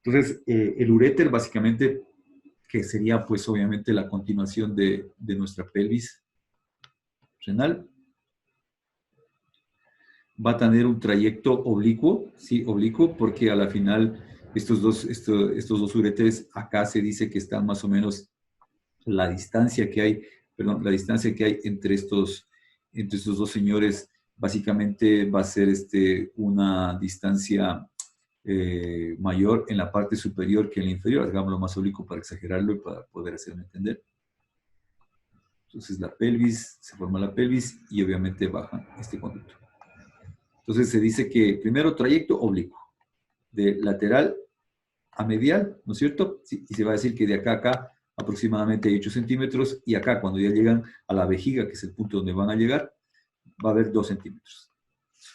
Entonces, el uréter básicamente, que sería pues obviamente la continuación de nuestra pelvis renal, va a tener un trayecto oblicuo, sí, oblicuo, porque a la final estos dos uréteres acá se dice que están más o menos la distancia que hay, perdón, la distancia que hay entre estos dos señores, básicamente va a ser una distancia mayor en la parte superior que en la inferior, hagámoslo más oblicuo para exagerarlo y para poder hacerme entender. Entonces la pelvis, se forma la pelvis y obviamente baja este conducto. Entonces se dice que primero trayecto oblicuo, de lateral a medial, ¿no es cierto? Sí, y se va a decir que de acá a acá aproximadamente 8 centímetros y acá cuando ya llegan a la vejiga, que es el punto donde van a llegar, va a haber 2 centímetros.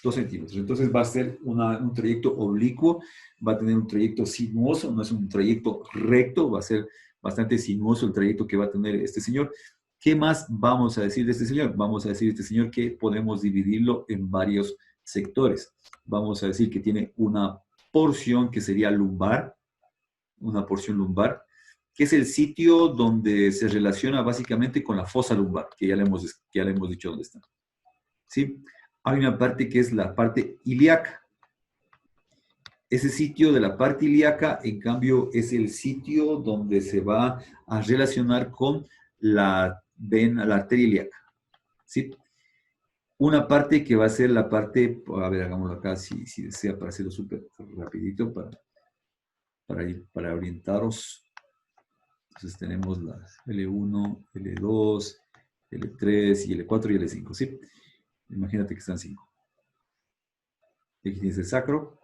2 centímetros. Entonces va a ser un trayecto oblicuo, va a tener un trayecto sinuoso, no es un trayecto recto, va a ser bastante sinuoso el trayecto que va a tener este señor. ¿Qué más vamos a decir de este señor? Vamos a decir de este señor que podemos dividirlo en varios sectores. Vamos a decir que tiene una porción que sería lumbar, una porción lumbar, que es el sitio donde se relaciona básicamente con la fosa lumbar, que ya le hemos dicho dónde está. ¿Sí? Hay una parte que es la parte ilíaca. Ese sitio de la parte ilíaca, en cambio, es el sitio donde se va a relacionar con la vena, la arteria ilíaca. ¿Sí? Una parte que va a ser la parte, a ver, hagámoslo acá si desea para hacerlo súper rapidito, para orientaros. Entonces tenemos la L1, L2, L3 y L4 y L5, ¿sí? Imagínate que están 5. Aquí tienes el sacro.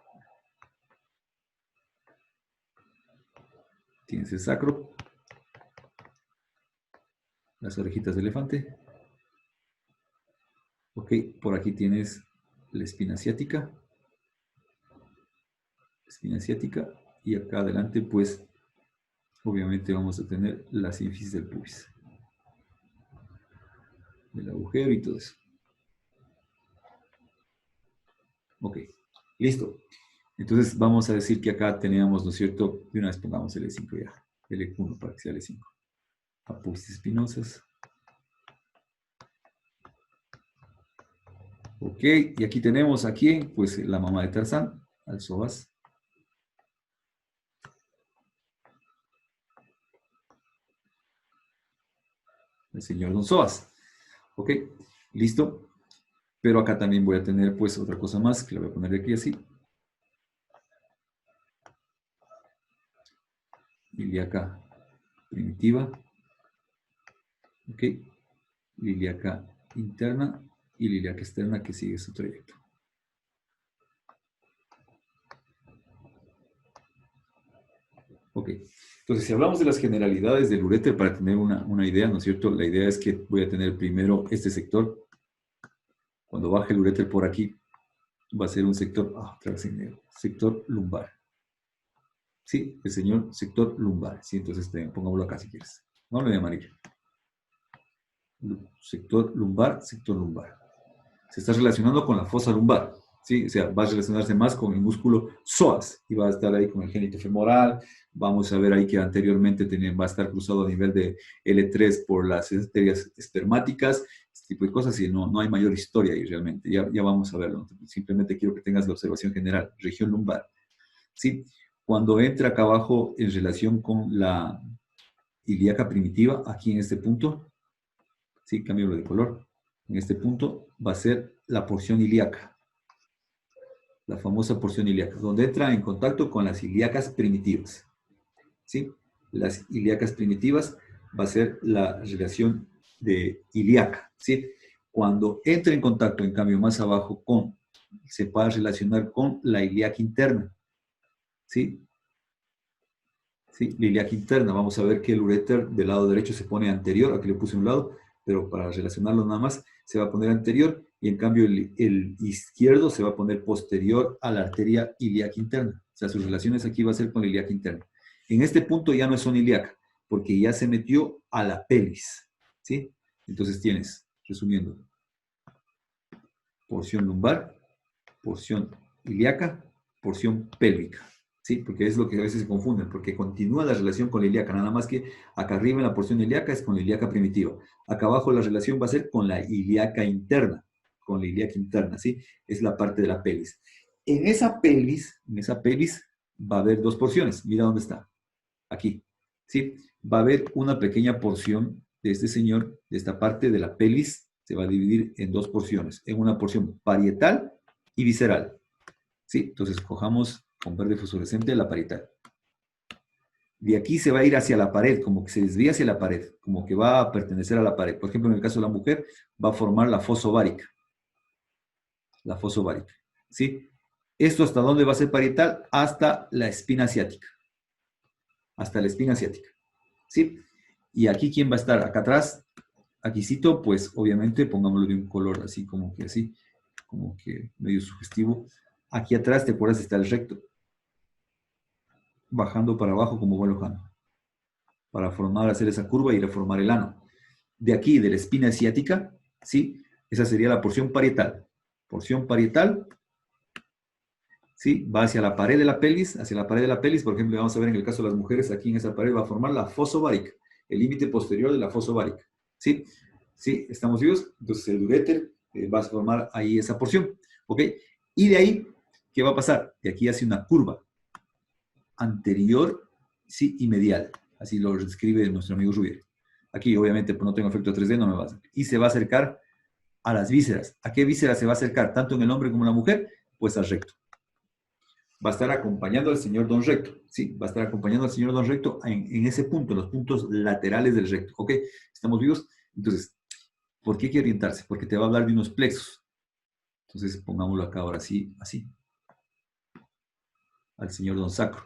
Tienes el sacro. Las orejitas de elefante. Ok, por aquí tienes la espina ciática. Espina ciática. Y acá adelante, pues, obviamente vamos a tener la sínfisis del pubis. El agujero y todo eso. Ok, listo. Entonces vamos a decir que acá teníamos, ¿no es cierto? De una vez pongamos L5 ya. L1 para que sea L5. Apófisis espinosas. Ok, y aquí tenemos aquí, pues, la mamá de Tarzán, al psoas. El señor Don Psoas. Ok, listo. Pero acá también voy a tener, pues, otra cosa más, que la voy a poner aquí así. Ilíaca primitiva. Ok, ilíaca interna y la ilíaca externa que sigue su trayecto. Ok, entonces si hablamos de las generalidades del uréter para tener una idea, ¿no es cierto? La idea es que voy a tener primero este sector. Cuando baje el uréter por aquí, va a ser un sector, otra vez en negro, sector lumbar. Sí, el señor sector lumbar. Sí, entonces pongámoslo acá si quieres. No lo de amarillo. Sector lumbar, sector lumbar. Se está relacionando con la fosa lumbar, ¿sí? O sea, va a relacionarse más con el músculo psoas y va a estar ahí con el génito femoral. Vamos a ver ahí que anteriormente va a estar cruzado a nivel de L3 por las arterias espermáticas, este tipo de cosas, y no hay mayor historia ahí realmente. Ya vamos a verlo. Simplemente quiero que tengas la observación general, región lumbar, ¿sí? Cuando entra acá abajo en relación con la ilíaca primitiva, aquí en este punto, ¿sí? Cambio de color. En este punto va a ser la porción ilíaca, la famosa porción ilíaca, donde entra en contacto con las ilíacas primitivas. ¿Sí? Las ilíacas primitivas va a ser la relación de ilíaca. ¿Sí? Cuando entra en contacto, en cambio, más abajo se va a relacionar con la ilíaca interna. ¿Sí? ¿Sí? La ilíaca interna. Vamos a ver que el uréter del lado derecho se pone anterior, aquí le puse un lado, pero para relacionarlo nada más, se va a poner anterior y en cambio el izquierdo se va a poner posterior a la arteria ilíaca interna. O sea, sus relaciones aquí va a ser con la ilíaca interna. En este punto ya no es zona ilíaca, porque ya se metió a la pelvis, ¿sí? Entonces tienes, resumiendo, porción lumbar, porción ilíaca, porción pélvica, ¿sí? Porque es lo que a veces se confunden, porque continúa la relación con la ilíaca, nada más que acá arriba en la porción ilíaca es con la ilíaca primitiva. Acá abajo la relación va a ser con la ilíaca interna, ¿sí? Es la parte de la pelvis. En esa pelvis va a haber dos porciones. Mira dónde está. Aquí, ¿sí? Va a haber una pequeña porción de este señor, de esta parte de la pelvis, se va a dividir en dos porciones, en una porción parietal y visceral, ¿sí? Entonces, cojamos con verde fosforescente la parietal. De aquí se va a ir hacia la pared, como que se desvía hacia la pared, como que va a pertenecer a la pared. Por ejemplo, en el caso de la mujer, va a formar la fosa ovárica. La fosa ovárica, ¿sí? ¿Esto hasta dónde va a ser parietal? Hasta la espina asiática. Hasta la espina asiática, ¿sí? Y aquí, ¿quién va a estar? Acá atrás, aquícito, pues obviamente pongámoslo de un color así, como que medio sugestivo. Aquí atrás, ¿te acuerdas? Está el recto. Bajando para abajo como buen lojano. Para hacer esa curva y ir a formar el ano. De aquí, de la espina asiática, ¿sí? Esa sería la porción parietal. Porción parietal, ¿sí? Va hacia la pared de la pelvis, por ejemplo, vamos a ver en el caso de las mujeres, aquí en esa pared va a formar la fosa ovárica, el límite posterior de la fosa ovárica, ¿sí? ¿Sí? ¿Estamos vivos? Entonces el uréter va a formar ahí esa porción, ¿ok? Y de ahí, ¿qué va a pasar? De aquí hace una curva anterior, ¿sí? Y medial, así lo describe nuestro amigo Rubier. Aquí, obviamente, pues no tengo efecto 3D, no me va a hacer. Y se va a acercar a las vísceras. ¿A qué vísceras se va a acercar? Tanto en el hombre como en la mujer, pues al recto. Va a estar acompañando al señor Don Recto, ¿sí? Va a estar acompañando al señor Don Recto en ese punto, en los puntos laterales del recto, ¿ok? ¿Estamos vivos? Entonces, ¿por qué hay que orientarse? Porque te va a hablar de unos plexos. Entonces, pongámoslo acá ahora sí, así. Al señor Don Sacro.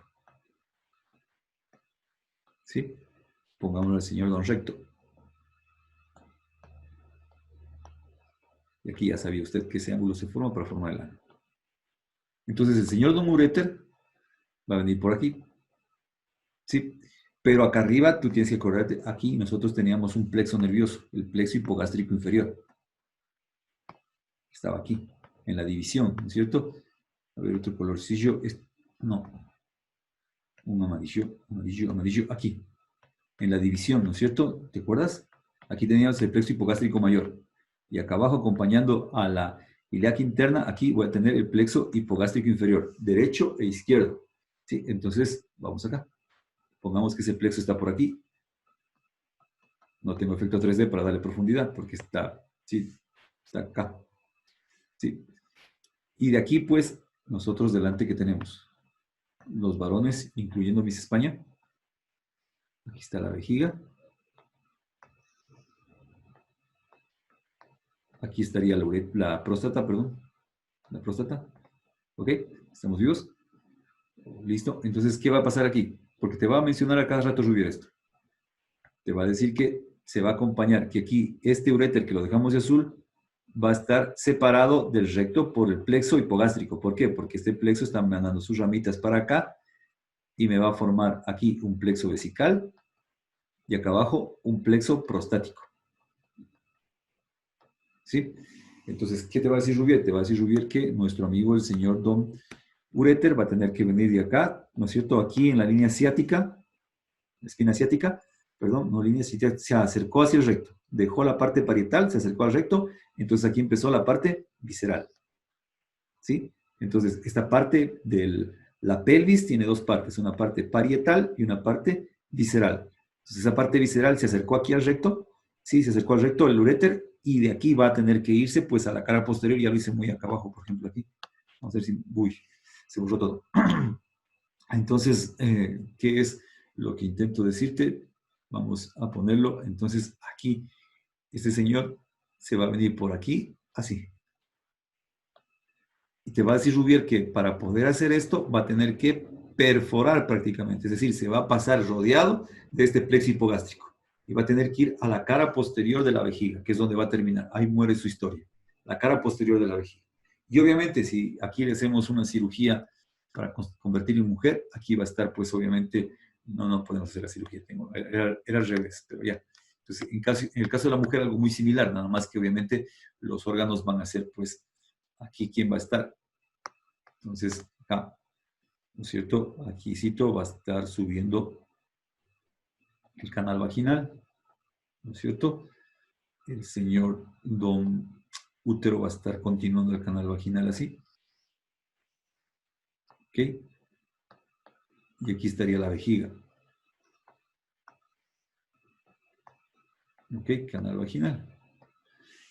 ¿Sí? Pongámoslo al señor Don Recto. Y aquí ya sabía usted que ese ángulo se forma para formar el ano. Entonces, el señor Don Uréter va a venir por aquí. ¿Sí? Pero acá arriba tú tienes que acordarte, aquí nosotros teníamos un plexo nervioso, el plexo hipogástrico inferior. Estaba aquí, en la división, ¿no es cierto? A ver, otro colorcillo. No. Un amarillo, amarillo, amarillo, aquí. En la división, ¿no es cierto? ¿Te acuerdas? Aquí teníamos el plexo hipogástrico mayor. Y acá abajo, acompañando a la ilíaca interna, aquí voy a tener el plexo hipogástrico inferior, derecho e izquierdo. ¿Sí? Entonces, vamos acá. Pongamos que ese plexo está por aquí. No tengo efecto 3D para darle profundidad, porque está, sí, está acá. ¿Sí? Y de aquí, pues, nosotros delante que tenemos los varones, incluyendo Miss España. Aquí está la vejiga. Aquí estaría la próstata, perdón. La próstata. ¿Ok? ¿Estamos vivos? ¿Listo? Entonces, ¿qué va a pasar aquí? Porque te va a mencionar a cada rato Rubier esto. Te va a decir que se va a acompañar, que aquí este uréter que lo dejamos de azul va a estar separado del recto por el plexo hipogástrico. ¿Por qué? Porque este plexo está mandando sus ramitas para acá y me va a formar aquí un plexo vesical y acá abajo un plexo prostático. ¿Sí? Entonces, ¿qué te va a decir Rubier? Te va a decir Rubier que nuestro amigo el señor Don Uréter va a tener que venir de acá, ¿no es cierto? Aquí en la línea asiática, espina asiática, perdón, no línea asiática, se acercó hacia el recto. Dejó la parte parietal, se acercó al recto, entonces aquí empezó la parte visceral. ¿Sí? Entonces, esta parte de la pelvis tiene dos partes, una parte parietal y una parte visceral. Entonces, esa parte visceral se acercó aquí al recto, ¿sí? Se acercó al recto del uréter y de aquí va a tener que irse pues a la cara posterior, ya lo hice muy acá abajo, por ejemplo, aquí. Vamos a ver si, uy, se borró todo. Entonces, ¿qué es lo que intento decirte? Vamos a ponerlo, entonces aquí, este señor se va a venir por aquí, así. Y te va a decir Rubier que para poder hacer esto va a tener que perforar prácticamente, es decir, se va a pasar rodeado de este plexo hipogástrico y va a tener que ir a la cara posterior de la vejiga, que es donde va a terminar. Ahí muere su historia. la cara posterior de la vejiga. Y obviamente, si aquí le hacemos una cirugía para convertirlo en mujer, aquí va a estar, pues obviamente, no podemos hacer la cirugía, era al revés, pero ya. Entonces, en el caso de la mujer, algo muy similar, nada más que obviamente los órganos van a ser, pues, aquí quién va a estar. Entonces, acá, ¿no es cierto? Aquícito va a estar subiendo el canal vaginal, ¿no es cierto? El señor don útero va a estar continuando el canal vaginal así. ¿Ok? Y aquí estaría la vejiga. ¿Ok? Canal vaginal.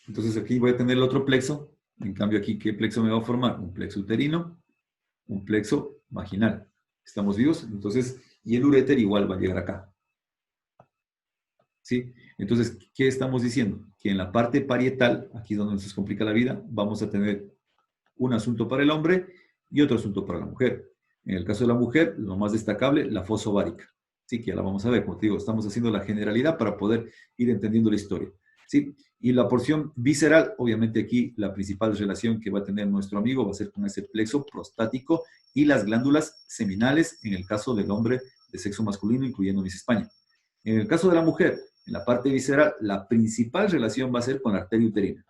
Entonces aquí voy a tener el otro plexo. En cambio aquí, ¿qué plexo me va a formar? Un plexo uterino, un plexo vaginal. ¿Estamos vivos? Entonces, y el uréter igual va a llegar acá. ¿Sí? Entonces, ¿qué estamos diciendo? Que en la parte parietal, aquí es donde nos complica la vida, vamos a tener un asunto para el hombre y otro asunto para la mujer. En el caso de la mujer, lo más destacable, la fosa ovárica. Sí, que ya la vamos a ver, como te digo, estamos haciendo la generalidad para poder ir entendiendo la historia. ¿Sí? Y la porción visceral, obviamente aquí la principal relación que va a tener nuestro amigo va a ser con ese plexo prostático y las glándulas seminales en el caso del hombre de sexo masculino, incluyendo Miss España. En el caso de la mujer, en la parte visceral, la principal relación va a ser con la arteria uterina.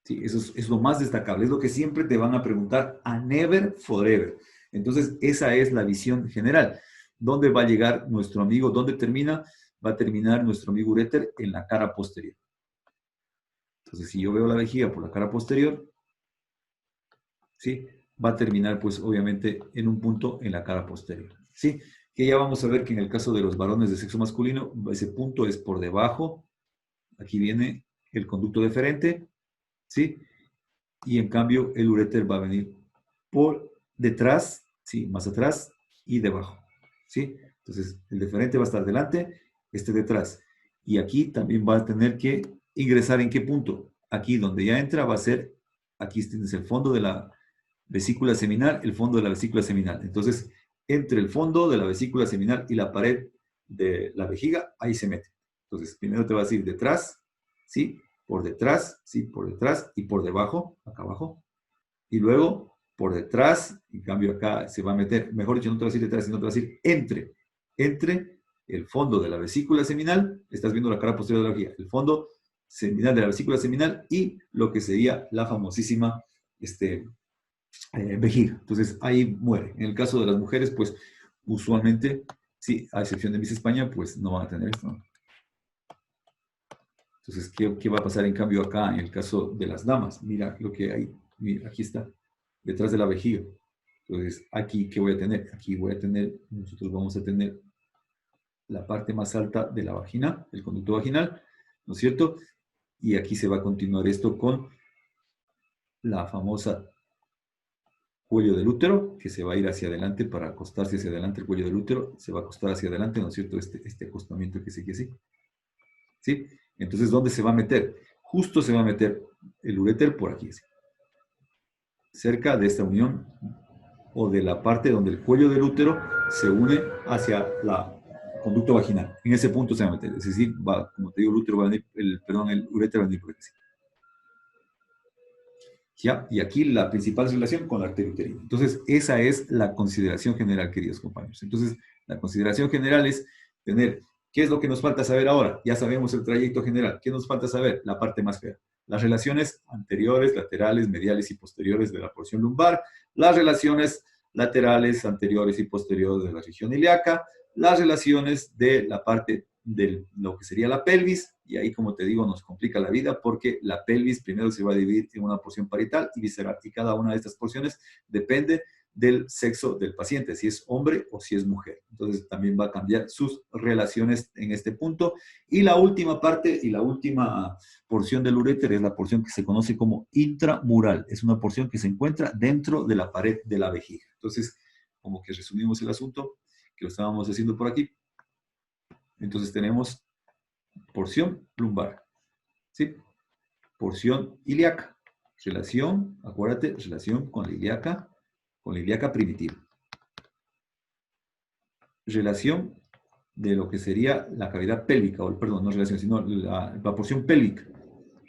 Sí, eso es lo más destacable, es lo que siempre te van a preguntar a never forever. Entonces, esa es la visión general. ¿Dónde va a llegar nuestro amigo? ¿Dónde termina? Va a terminar nuestro amigo uréter en la cara posterior. Entonces, si yo veo la vejiga por la cara posterior, ¿sí? Va a terminar, pues, obviamente, en un punto en la cara posterior. ¿Sí? Que ya vamos a ver que en el caso de los varones de sexo masculino, ese punto es por debajo. Aquí viene el conducto deferente, ¿sí? Y en cambio el uréter va a venir por detrás, ¿sí? Más atrás y debajo, ¿sí? Entonces el deferente va a estar delante, este detrás. Y aquí también va a tener que ingresar en qué punto. Aquí donde ya entra va a ser, aquí tienes el fondo de la vesícula seminal, el fondo de la vesícula seminal. Entonces, entre el fondo de la vesícula seminal y la pared de la vejiga, ahí se mete. Entonces, primero te va a decir detrás, ¿sí? Por detrás, sí, por detrás y por debajo, acá abajo. Y luego por detrás, en cambio acá se va a meter, mejor dicho, no te va a decir detrás, sino te va a decir entre el fondo de la vesícula seminal, estás viendo la cara posterior de la vejiga, el fondo seminal de la vesícula seminal y lo que sería la famosísima vejiga. Entonces ahí muere. En el caso de las mujeres, pues usualmente, sí, a excepción de Miss España, pues no van a tener esto, ¿no? Entonces, ¿qué va a pasar en cambio acá en el caso de las damas? Mira lo que hay, mira, aquí está, detrás de la vejiga. Entonces, aquí, ¿qué voy a tener? Aquí voy a tener, nosotros vamos a tener la parte más alta de la vagina, el conducto vaginal, ¿no es cierto? Y aquí se va a continuar esto con la famosa cuello del útero, que se va a ir hacia adelante para acostarse hacia adelante el cuello del útero, se va a acostar hacia adelante, ¿no es cierto? Este acostamiento que sigue así. ¿Sí? Entonces, ¿dónde se va a meter? Justo se va a meter el uréter por aquí, ¿sí? Cerca de esta unión o de la parte donde el cuello del útero se une hacia la conducto vaginal. En ese punto se va a meter. Es decir, va, como te digo, el útero va a venir, el uréter va a venir por aquí. ¿Ya? Y aquí la principal relación con la arteria uterina. Entonces, esa es la consideración general, queridos compañeros. Entonces, la consideración general es tener, ¿qué es lo que nos falta saber ahora? Ya sabemos el trayecto general. ¿Qué nos falta saber? La parte más fea. Las relaciones anteriores, laterales, mediales y posteriores de la porción lumbar, las relaciones laterales, anteriores y posteriores de la región ilíaca, las relaciones de la parte de lo que sería la pelvis, y ahí, como te digo, nos complica la vida porque la pelvis primero se va a dividir en una porción parietal y visceral, y cada una de estas porciones depende del sexo del paciente, si es hombre o si es mujer. Entonces también va a cambiar sus relaciones en este punto. Y la última parte y la última porción del uréter es la porción que se conoce como intramural. Es una porción que se encuentra dentro de la pared de la vejiga. Entonces, como que resumimos el asunto que lo estábamos haciendo por aquí. Entonces tenemos porción lumbar, ¿sí? Porción ilíaca. Relación, acuérdate, relación con la ilíaca primitiva. Relación de lo que sería la cavidad pélvica, o perdón, no relación, sino la porción pélvica.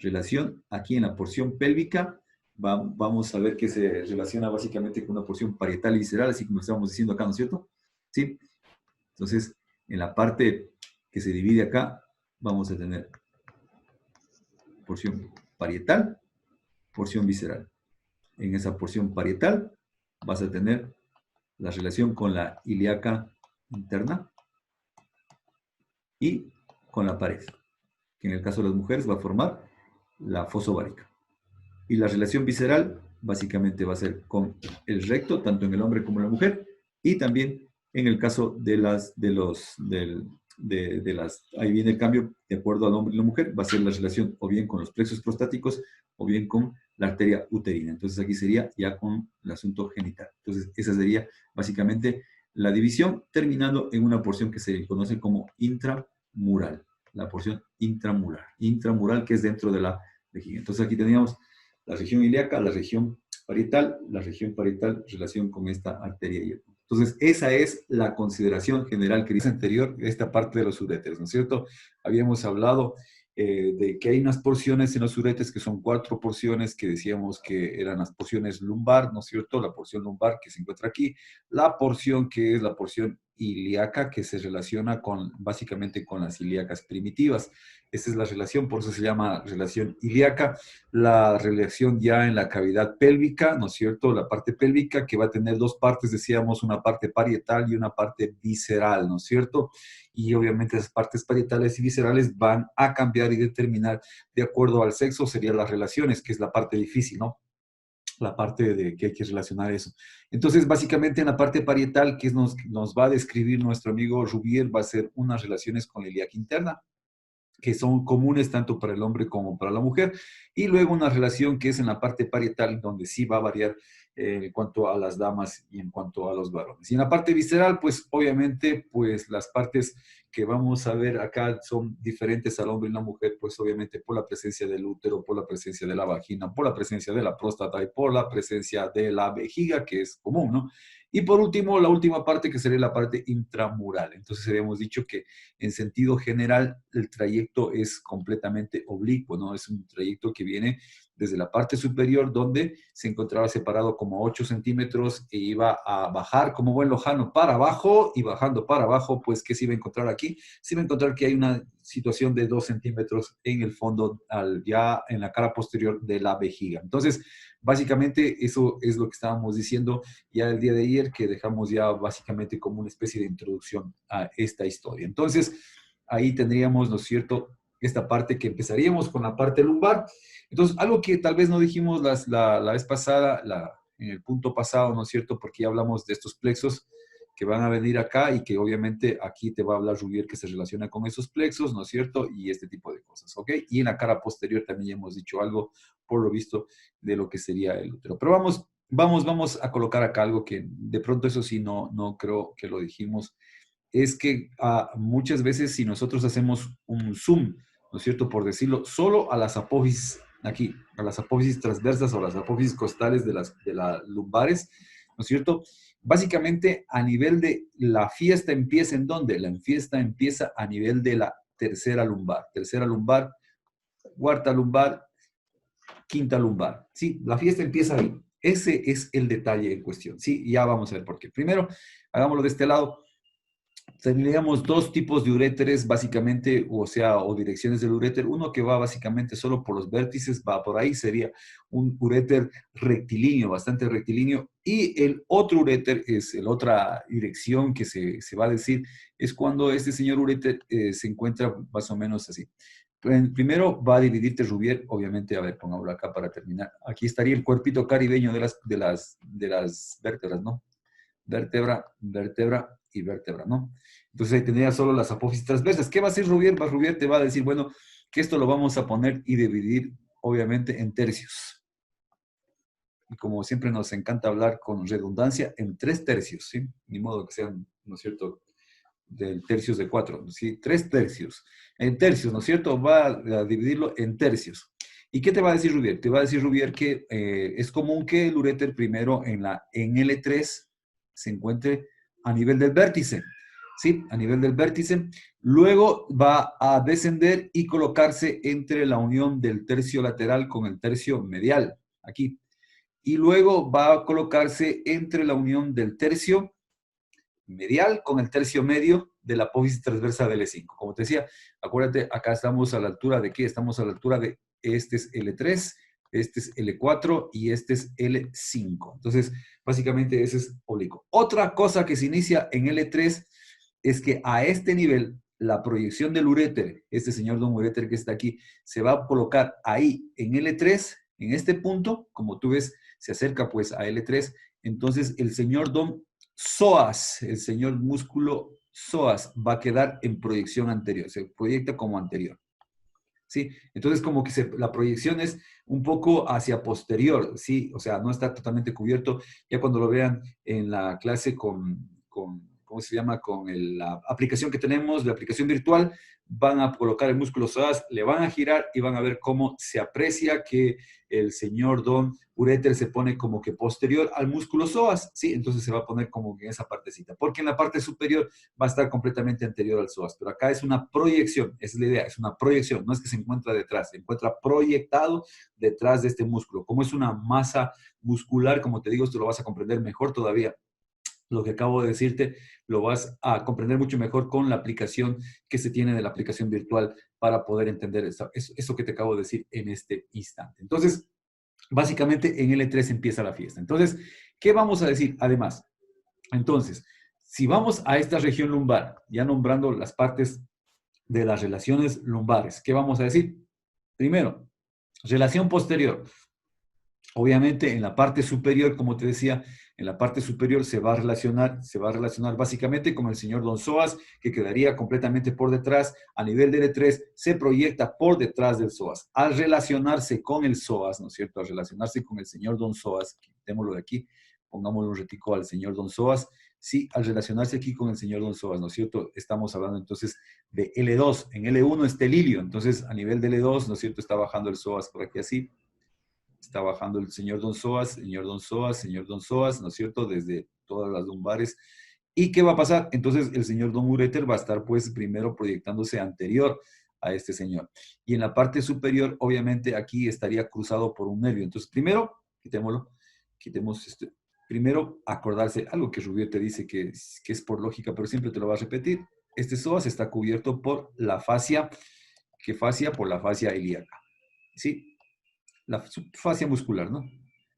relación aquí en la porción pélvica. Vamos a ver que se relaciona básicamente con una porción parietal y visceral, así como estábamos diciendo acá, ¿no es cierto? ¿Sí? Entonces, en la parte que se divide acá, vamos a tener porción parietal, porción visceral. En esa porción parietal vas a tener la relación con la ilíaca interna y con la pared, que en el caso de las mujeres va a formar la fosa ovárica. Y la relación visceral básicamente va a ser con el recto, tanto en el hombre como en la mujer, y también en el caso de ahí viene el cambio, de acuerdo al hombre y la mujer, va a ser la relación o bien con los plexos prostáticos o bien con la arteria uterina. Entonces aquí sería ya con el asunto genital. Entonces esa sería básicamente la división, terminando en una porción que se conoce como intramural, la porción intramural que es dentro de la vejiga. Entonces aquí teníamos la región ilíaca, la región parietal relación con esta arteria ilíaca. Entonces, esa es la consideración general que dice anterior, esta parte de los uréteres, ¿no es cierto? Habíamos hablado de que hay unas porciones en los uréteres que son 4 porciones que decíamos que eran las porciones lumbar, ¿no es cierto? La porción lumbar que se encuentra aquí, la porción que es la porción ilíaca que se relaciona con, básicamente con las ilíacas primitivas. Esa es la relación, por eso se llama relación ilíaca. La relación ya en la cavidad pélvica, ¿no es cierto? La parte pélvica que va a tener dos partes, decíamos, una parte parietal y una parte visceral, ¿no es cierto? Y obviamente esas partes parietales y viscerales van a cambiar y determinar de acuerdo al sexo, serían las relaciones, que es la parte difícil, ¿no? La parte de que hay que relacionar eso. Entonces, básicamente en la parte parietal, que nos va a describir nuestro amigo Rubier, va a ser unas relaciones con la ilíaca interna, que son comunes tanto para el hombre como para la mujer, y luego una relación que es en la parte parietal, donde sí va a variar en cuanto a las damas y en cuanto a los varones. Y en la parte visceral, pues obviamente, pues las partes que vamos a ver acá son diferentes al hombre y la mujer, pues obviamente por la presencia del útero, por la presencia de la vagina, por la presencia de la próstata y por la presencia de la vejiga, que es común, ¿no? Y por último, la última parte que sería la parte intramural. Entonces habíamos dicho que en sentido general el trayecto es completamente oblicuo, ¿no? Es un trayecto que viene desde la parte superior donde se encontraba separado como 8 centímetros e iba a bajar como buen lojano para abajo y bajando para abajo, pues ¿qué se iba a encontrar aquí? Se iba a encontrar que hay una situación de 2 centímetros en el fondo, ya en la cara posterior de la vejiga. Entonces, básicamente eso es lo que estábamos diciendo ya el día de ayer, que dejamos ya básicamente como una especie de introducción a esta historia. Entonces, ahí tendríamos, ¿no es cierto?, esta parte que empezaríamos con la parte lumbar. Entonces, algo que tal vez no dijimos la vez pasada, en el punto pasado, ¿no es cierto?, porque ya hablamos de estos plexos que van a venir acá y que obviamente aquí te va a hablar Rubier que se relaciona con esos plexos, ¿no es cierto? Y este tipo de cosas, ¿ok? Y en la cara posterior también ya hemos dicho algo, por lo visto, de lo que sería el útero. Pero vamos a colocar acá algo que de pronto eso sí no creo que lo dijimos. Es que muchas veces si nosotros hacemos un zoom, ¿no es cierto? Por decirlo, solo a las apófisis, aquí, a las apófisis transversas o las apófisis costales de las lumbares, ¿no es cierto? Básicamente a nivel de la fiesta empieza ¿en dónde? La fiesta empieza a nivel de la tercera lumbar, cuarta lumbar, quinta lumbar. Sí, la fiesta empieza ahí. Ese es el detalle en cuestión. Sí, ya vamos a ver por qué. Primero, hagámoslo de este lado. Tendríamos dos tipos de uréteres, básicamente, o sea, o direcciones del uréter. Uno que va básicamente solo por los vértices, va por ahí, sería un uréter rectilíneo, bastante rectilíneo. Y el otro uréter es la otra dirección que se va a decir, es cuando este señor uréter se encuentra más o menos así. Primero va a dividirte Rubier, obviamente, a ver, pongámoslo acá para terminar. Aquí estaría el cuerpito caribeño de las vértebras, ¿no? Vértebra, vértebra y vértebra, ¿no? Entonces ahí tendría solo las apófisis transversas. ¿Qué va a hacer Rubier? Rubier te va a decir, bueno, que esto lo vamos a poner y dividir, obviamente, en tercios. Y como siempre nos encanta hablar con redundancia, en 3 tercios, ¿sí? Ni modo que sean, ¿no es cierto?, de tercios de 4, ¿sí? 3 tercios. En tercios, ¿no es cierto? Va a dividirlo en tercios. ¿Y qué te va a decir Rubier? Te va a decir Rubier que es común que el uréter primero en L3 se encuentre a nivel del vértice. ¿sí? A nivel del vértice. Luego va a descender y colocarse entre la unión del tercio lateral con el tercio medial, aquí. Y luego va a colocarse entre la unión del tercio medial con el tercio medio de la apófisis transversa del L5. Como te decía, acuérdate, acá estamos a la altura de ¿qué? Estamos a la altura de, este es L3, este es L4 y este es L5. Entonces, básicamente ese es oblicuo. Otra cosa que se inicia en L3 es que a este nivel, la proyección del uréter, este señor don uréter que está aquí, se va a colocar ahí en L3, en este punto, como tú ves, se acerca pues a L3, entonces el señor don psoas, el señor músculo psoas, va a quedar en proyección anterior, se proyecta como anterior. ¿Sí? Entonces, como que la proyección es un poco hacia posterior, ¿sí? O sea, no está totalmente cubierto. Ya cuando lo vean en la clase con ¿cómo se llama? Con la aplicación que tenemos, la aplicación virtual, van a colocar el músculo psoas, le van a girar y van a ver cómo se aprecia que el señor don uréter se pone como que posterior al músculo psoas, ¿sí? Entonces se va a poner como que en esa partecita, porque en la parte superior va a estar completamente anterior al psoas, pero acá es una proyección, esa es la idea, es una proyección, no es que se encuentra detrás, se encuentra proyectado detrás de este músculo. Como es una masa muscular, como te digo, esto lo vas a comprender mejor todavía. Lo que acabo de decirte lo vas a comprender mucho mejor con la aplicación que se tiene de la aplicación virtual para poder entender eso que te acabo de decir en este instante. Entonces, básicamente en L3 empieza la fiesta. Entonces, ¿qué vamos a decir? Además, entonces, si vamos a esta región lumbar, ya nombrando las partes de las relaciones lumbares, ¿qué vamos a decir? Primero, relación posterior. Obviamente en la parte superior, como te decía, en la parte superior se va a relacionar básicamente con el señor don psoas, que quedaría completamente por detrás. A nivel de L3 se proyecta por detrás del psoas. Al relacionarse con el psoas, ¿no es cierto? Al relacionarse con el señor don psoas, quitémoslo de aquí, pongámoslo un retico al señor don psoas. Sí, al relacionarse aquí con el señor don psoas, ¿no es cierto? Estamos hablando entonces de L2. En L1 está el ilio, entonces a nivel de L2, ¿no es cierto? Está bajando el psoas por aquí así. Está bajando el señor don psoas, señor don psoas, señor don psoas, ¿no es cierto? Desde todas las lumbares. ¿Y qué va a pasar? Entonces el señor don uréter va a estar pues primero proyectándose anterior a este señor. Y en la parte superior, obviamente aquí estaría cruzado por un nervio. Entonces primero, quitémoslo, quitemos este. Primero, acordarse algo que Rubio te dice que es por lógica, pero siempre te lo va a repetir. Este psoas está cubierto por la fascia, ¿qué fascia? Por la fascia ilíaca. ¿Sí? La fascia muscular, ¿no?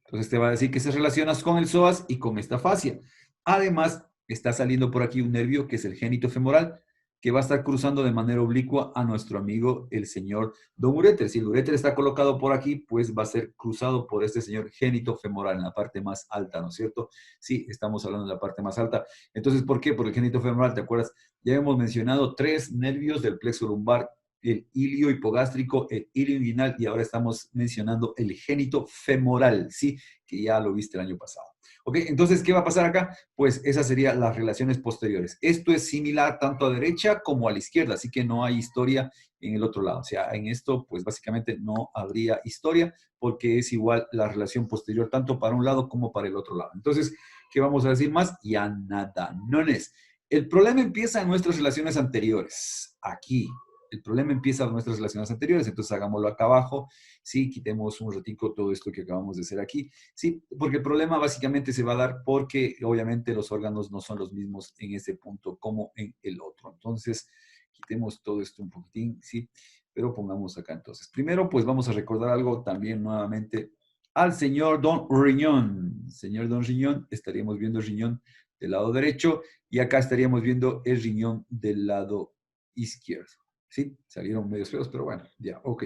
Entonces te va a decir que se relacionas con el psoas y con esta fascia. Además, está saliendo por aquí un nervio que es el génito femoral, que va a estar cruzando de manera oblicua a nuestro amigo el señor don uréter. Si el uréter está colocado por aquí, pues va a ser cruzado por este señor génito femoral en la parte más alta, ¿no es cierto? Sí, estamos hablando de la parte más alta. Entonces, ¿por qué? Por el génito femoral, ¿te acuerdas? Ya hemos mencionado 3 nervios del plexo lumbar: el ilio hipogástrico, el ilio inguinal, y ahora estamos mencionando el génito femoral, ¿sí? Que ya lo viste el año pasado. ¿Ok? Entonces, ¿qué va a pasar acá? Pues esas serían las relaciones posteriores. Esto es similar tanto a derecha como a la izquierda, así que no hay historia en el otro lado. O sea, en esto, pues básicamente no habría historia porque es igual la relación posterior tanto para un lado como para el otro lado. Entonces, ¿qué vamos a decir más? Ya nada, no es. El problema empieza en nuestras relaciones anteriores, aquí. El problema empieza en nuestras relaciones anteriores, entonces hagámoslo acá abajo, sí, quitemos un ratico todo esto que acabamos de hacer aquí, sí, porque el problema básicamente se va a dar porque obviamente los órganos no son los mismos en ese punto como en el otro. Entonces, quitemos todo esto un poquitín, sí, pero pongamos acá entonces. Primero, pues vamos a recordar algo también nuevamente al señor Don Riñón. Señor Don Riñón, estaríamos viendo el riñón del lado derecho y acá estaríamos viendo el riñón del lado izquierdo. Sí, salieron medios feos, pero bueno, ya, ok.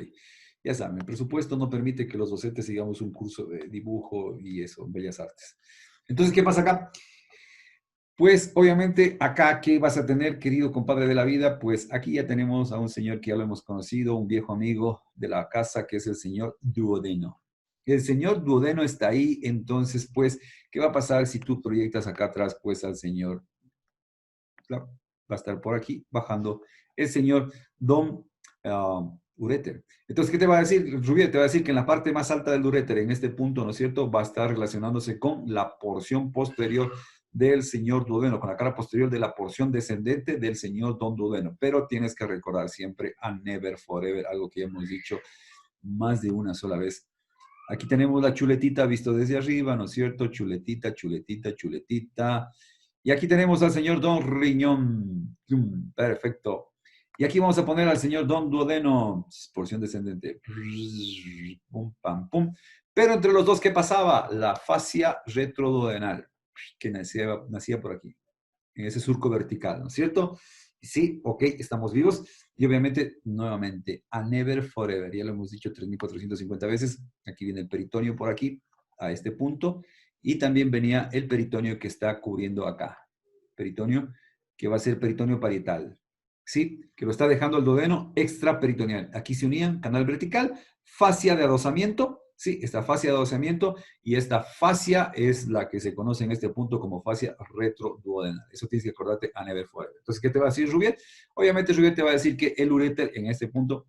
Ya saben, el presupuesto no permite que los docentes sigamos un curso de dibujo y eso, bellas artes. Entonces, ¿qué pasa acá? Pues obviamente acá, ¿qué vas a tener, querido compadre de la vida? Pues aquí ya tenemos a un señor que ya lo hemos conocido, un viejo amigo de la casa, que es el señor Duodeno. El señor Duodeno está ahí, entonces, pues, ¿qué va a pasar si tú proyectas acá atrás, pues, al señor? Claro, va a estar por aquí, bajando el señor Don uréter. Entonces, ¿qué te va a decir? Rubio te va a decir que en la parte más alta del uréter, en este punto, ¿no es cierto?, va a estar relacionándose con la porción posterior del señor duodeno, con la cara posterior de la porción descendente del señor don duodeno. Pero tienes que recordar siempre a never forever, algo que ya hemos dicho más de una sola vez. Aquí tenemos la chuletita visto desde arriba, ¿no es cierto? Chuletita, chuletita, chuletita. Y aquí tenemos al señor don Riñón. Perfecto. Y aquí vamos a poner al señor don Duodeno, porción descendente. Pum, pam, pum. Pero entre los dos, ¿qué pasaba? La fascia retroduodenal, que nacía por aquí, en ese surco vertical, ¿no es cierto? Sí, ok, estamos vivos. Y obviamente, nuevamente, a never forever. Ya lo hemos dicho 3.450 veces. Aquí viene el peritoneo por aquí, a este punto. Y también venía el peritoneo que está cubriendo acá. Peritoneo, que va a ser peritoneo parietal. ¿Sí? Que lo está dejando el duodeno extraperitoneal. Aquí se unían, canal vertical, fascia de adosamiento. Sí, esta fascia de adosamiento y esta fascia es la que se conoce en este punto como fascia retroduodenal. Eso tienes que acordarte a never forever. Entonces, ¿qué te va a decir Rubiet? Obviamente Rubiet te va a decir que el uréter en este punto,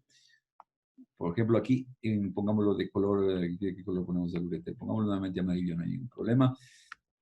por ejemplo aquí, pongámoslo de color, ¿qué color ponemos el uréter? Pongámoslo nuevamente amarillo, no hay ningún problema.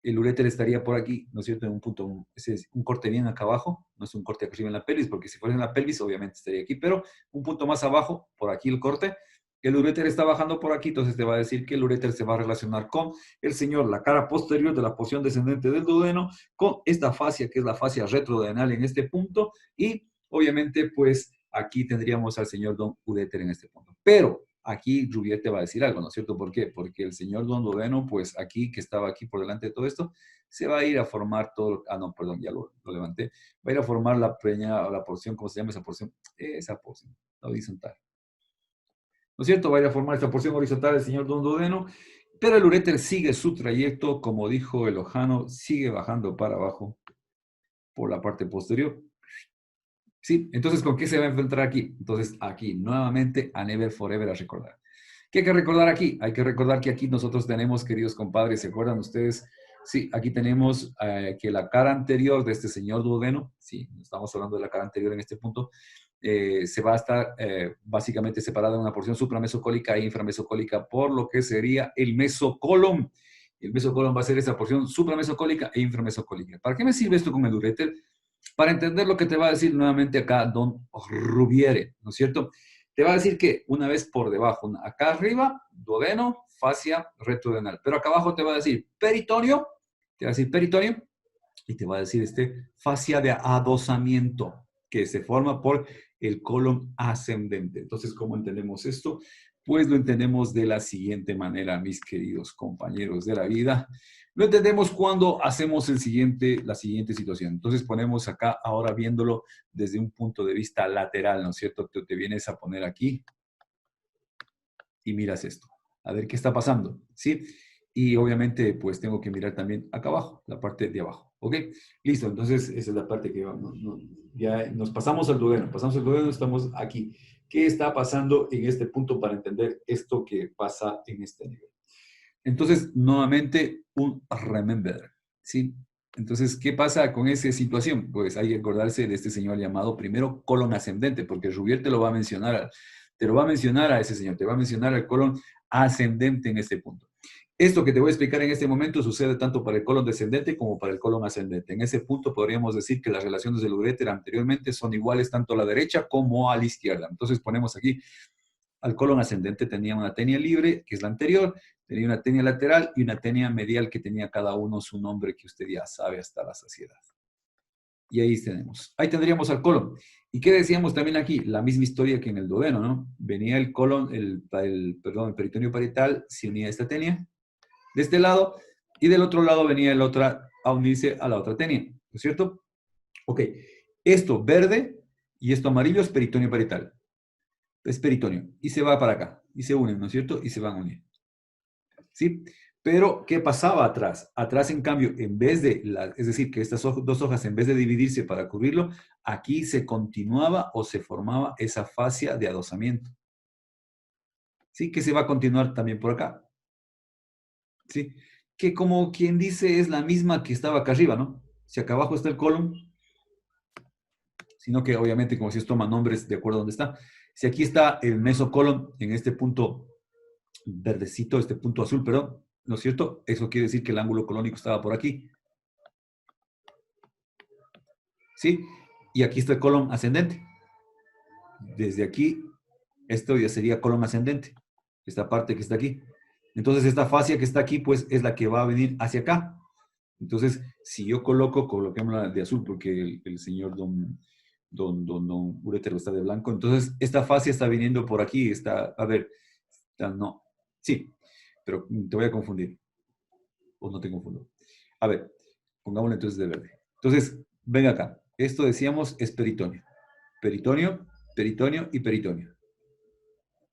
El uréter estaría por aquí, ¿no es cierto? En un punto, ese es un corte bien acá abajo, no es un corte acá arriba en la pelvis, porque si fuera en la pelvis, obviamente estaría aquí, pero un punto más abajo, por aquí el corte, el uréter está bajando por aquí, entonces te va a decir que el uréter se va a relacionar con el señor, la cara posterior de la porción descendente del duodeno, con esta fascia, que es la fascia retrodenal en este punto, y obviamente, pues, aquí tendríamos al señor don uréter en este punto. Pero aquí Rubier te va a decir algo, ¿no es cierto? ¿Por qué? Porque el señor don duodeno, pues aquí, que estaba aquí por delante de todo esto, se va a ir a formar todo, no, perdón, ya lo levanté, va a ir a formar la preña, o la porción, ¿cómo se llama esa porción? Esa porción, la horizontal. ¿No es cierto? Va a ir a formar esta porción horizontal del señor don duodeno, pero el uréter sigue su trayecto, como dijo el Ojano, sigue bajando para abajo por la parte posterior. ¿Sí? Entonces, ¿con qué se va a enfrentar aquí? Entonces, aquí, nuevamente, a never forever a recordar. ¿Qué hay que recordar aquí? Hay que recordar que aquí nosotros tenemos, queridos compadres, ¿se acuerdan ustedes? Sí, aquí tenemos que la cara anterior de este señor duodeno, sí, estamos hablando de la cara anterior en este punto, se va a estar básicamente separada en una porción supramesocólica e inframesocólica por lo que sería el mesocolon. El mesocolon va a ser esa porción supramesocólica e inframesocólica. ¿Para qué me sirve esto con el uréter? Para entender lo que te va a decir nuevamente acá don Rubiere, ¿no es cierto? Te va a decir que una vez por debajo, acá arriba, duodeno, fascia retrodenal. Pero acá abajo te va a decir peritoneo, te va a decir peritoneo, y te va a decir fascia de adosamiento, que se forma por el colon ascendente. Entonces, ¿cómo entendemos esto? Pues lo entendemos de la siguiente manera, mis queridos compañeros de la vida. Lo entendemos cuando hacemos la siguiente situación. Entonces ponemos acá, ahora viéndolo desde un punto de vista lateral, ¿no es cierto? Te vienes a poner aquí y miras esto. A ver qué está pasando, ¿sí? Y obviamente, pues tengo que mirar también acá abajo, la parte de abajo, ¿ok? Listo, entonces esa es la parte que vamos. Ya nos pasamos al duodeno, estamos aquí. ¿Qué está pasando en este punto para entender esto que pasa en este nivel? Entonces, nuevamente, un remember, ¿sí? Entonces, ¿qué pasa con esa situación? Pues hay que acordarse de este señor llamado primero colon ascendente, porque Rubier te lo va a mencionar, te lo va a mencionar a ese señor, te va a mencionar al colon ascendente en este punto. Esto que te voy a explicar en este momento sucede tanto para el colon descendente como para el colon ascendente. En ese punto podríamos decir que las relaciones del uréter anteriormente son iguales tanto a la derecha como a la izquierda. Entonces ponemos aquí al colon ascendente tenía una tenia libre, que es la anterior, tenía una tenia lateral y una tenia medial que tenía cada uno su nombre que usted ya sabe hasta la saciedad. Y ahí tenemos. Ahí tendríamos al colon. ¿Y qué decíamos también aquí? La misma historia que en el duodeno, ¿no? Venía el colon, perdón, el peritoneo parietal, se unía a esta tenia de este lado y del otro lado venía el otro a unirse a la otra tenia, ¿no es cierto? Ok, esto verde y esto amarillo es peritoneo parietal. Es peritoneo. Y se va para acá. Y se unen, ¿no es cierto? Y se van a unir. ¿Sí? Pero, ¿qué pasaba atrás? Atrás, en cambio, en vez de, es decir, que estas dos hojas, en vez de dividirse para cubrirlo, aquí se continuaba o se formaba esa fascia de adosamiento. ¿Sí? Que se va a continuar también por acá. ¿Sí? Que como quien dice es la misma que estaba acá arriba, ¿no? Si acá abajo está el colon, sino que obviamente como si esto toma nombres de acuerdo a dónde está. Si aquí está el mesocolon en este punto verdecito, este punto azul, perdón, ¿no es cierto? Eso quiere decir que el ángulo colónico estaba por aquí. ¿sí? Y aquí está el colon ascendente. Desde aquí, esto ya sería colon ascendente, esta parte que está aquí. Entonces, esta fascia que está aquí, pues, es la que va a venir hacia acá. Entonces, si yo coloquémosla de azul, porque el señor don Urétero está de blanco, entonces esta fascia está viniendo por aquí, está, a ver, no, sí, pero te voy a confundir, o no te confundo. A ver, pongámoslo entonces de verde. Entonces, ven acá, esto decíamos es peritoneo. Peritoneo, peritoneo y peritoneo.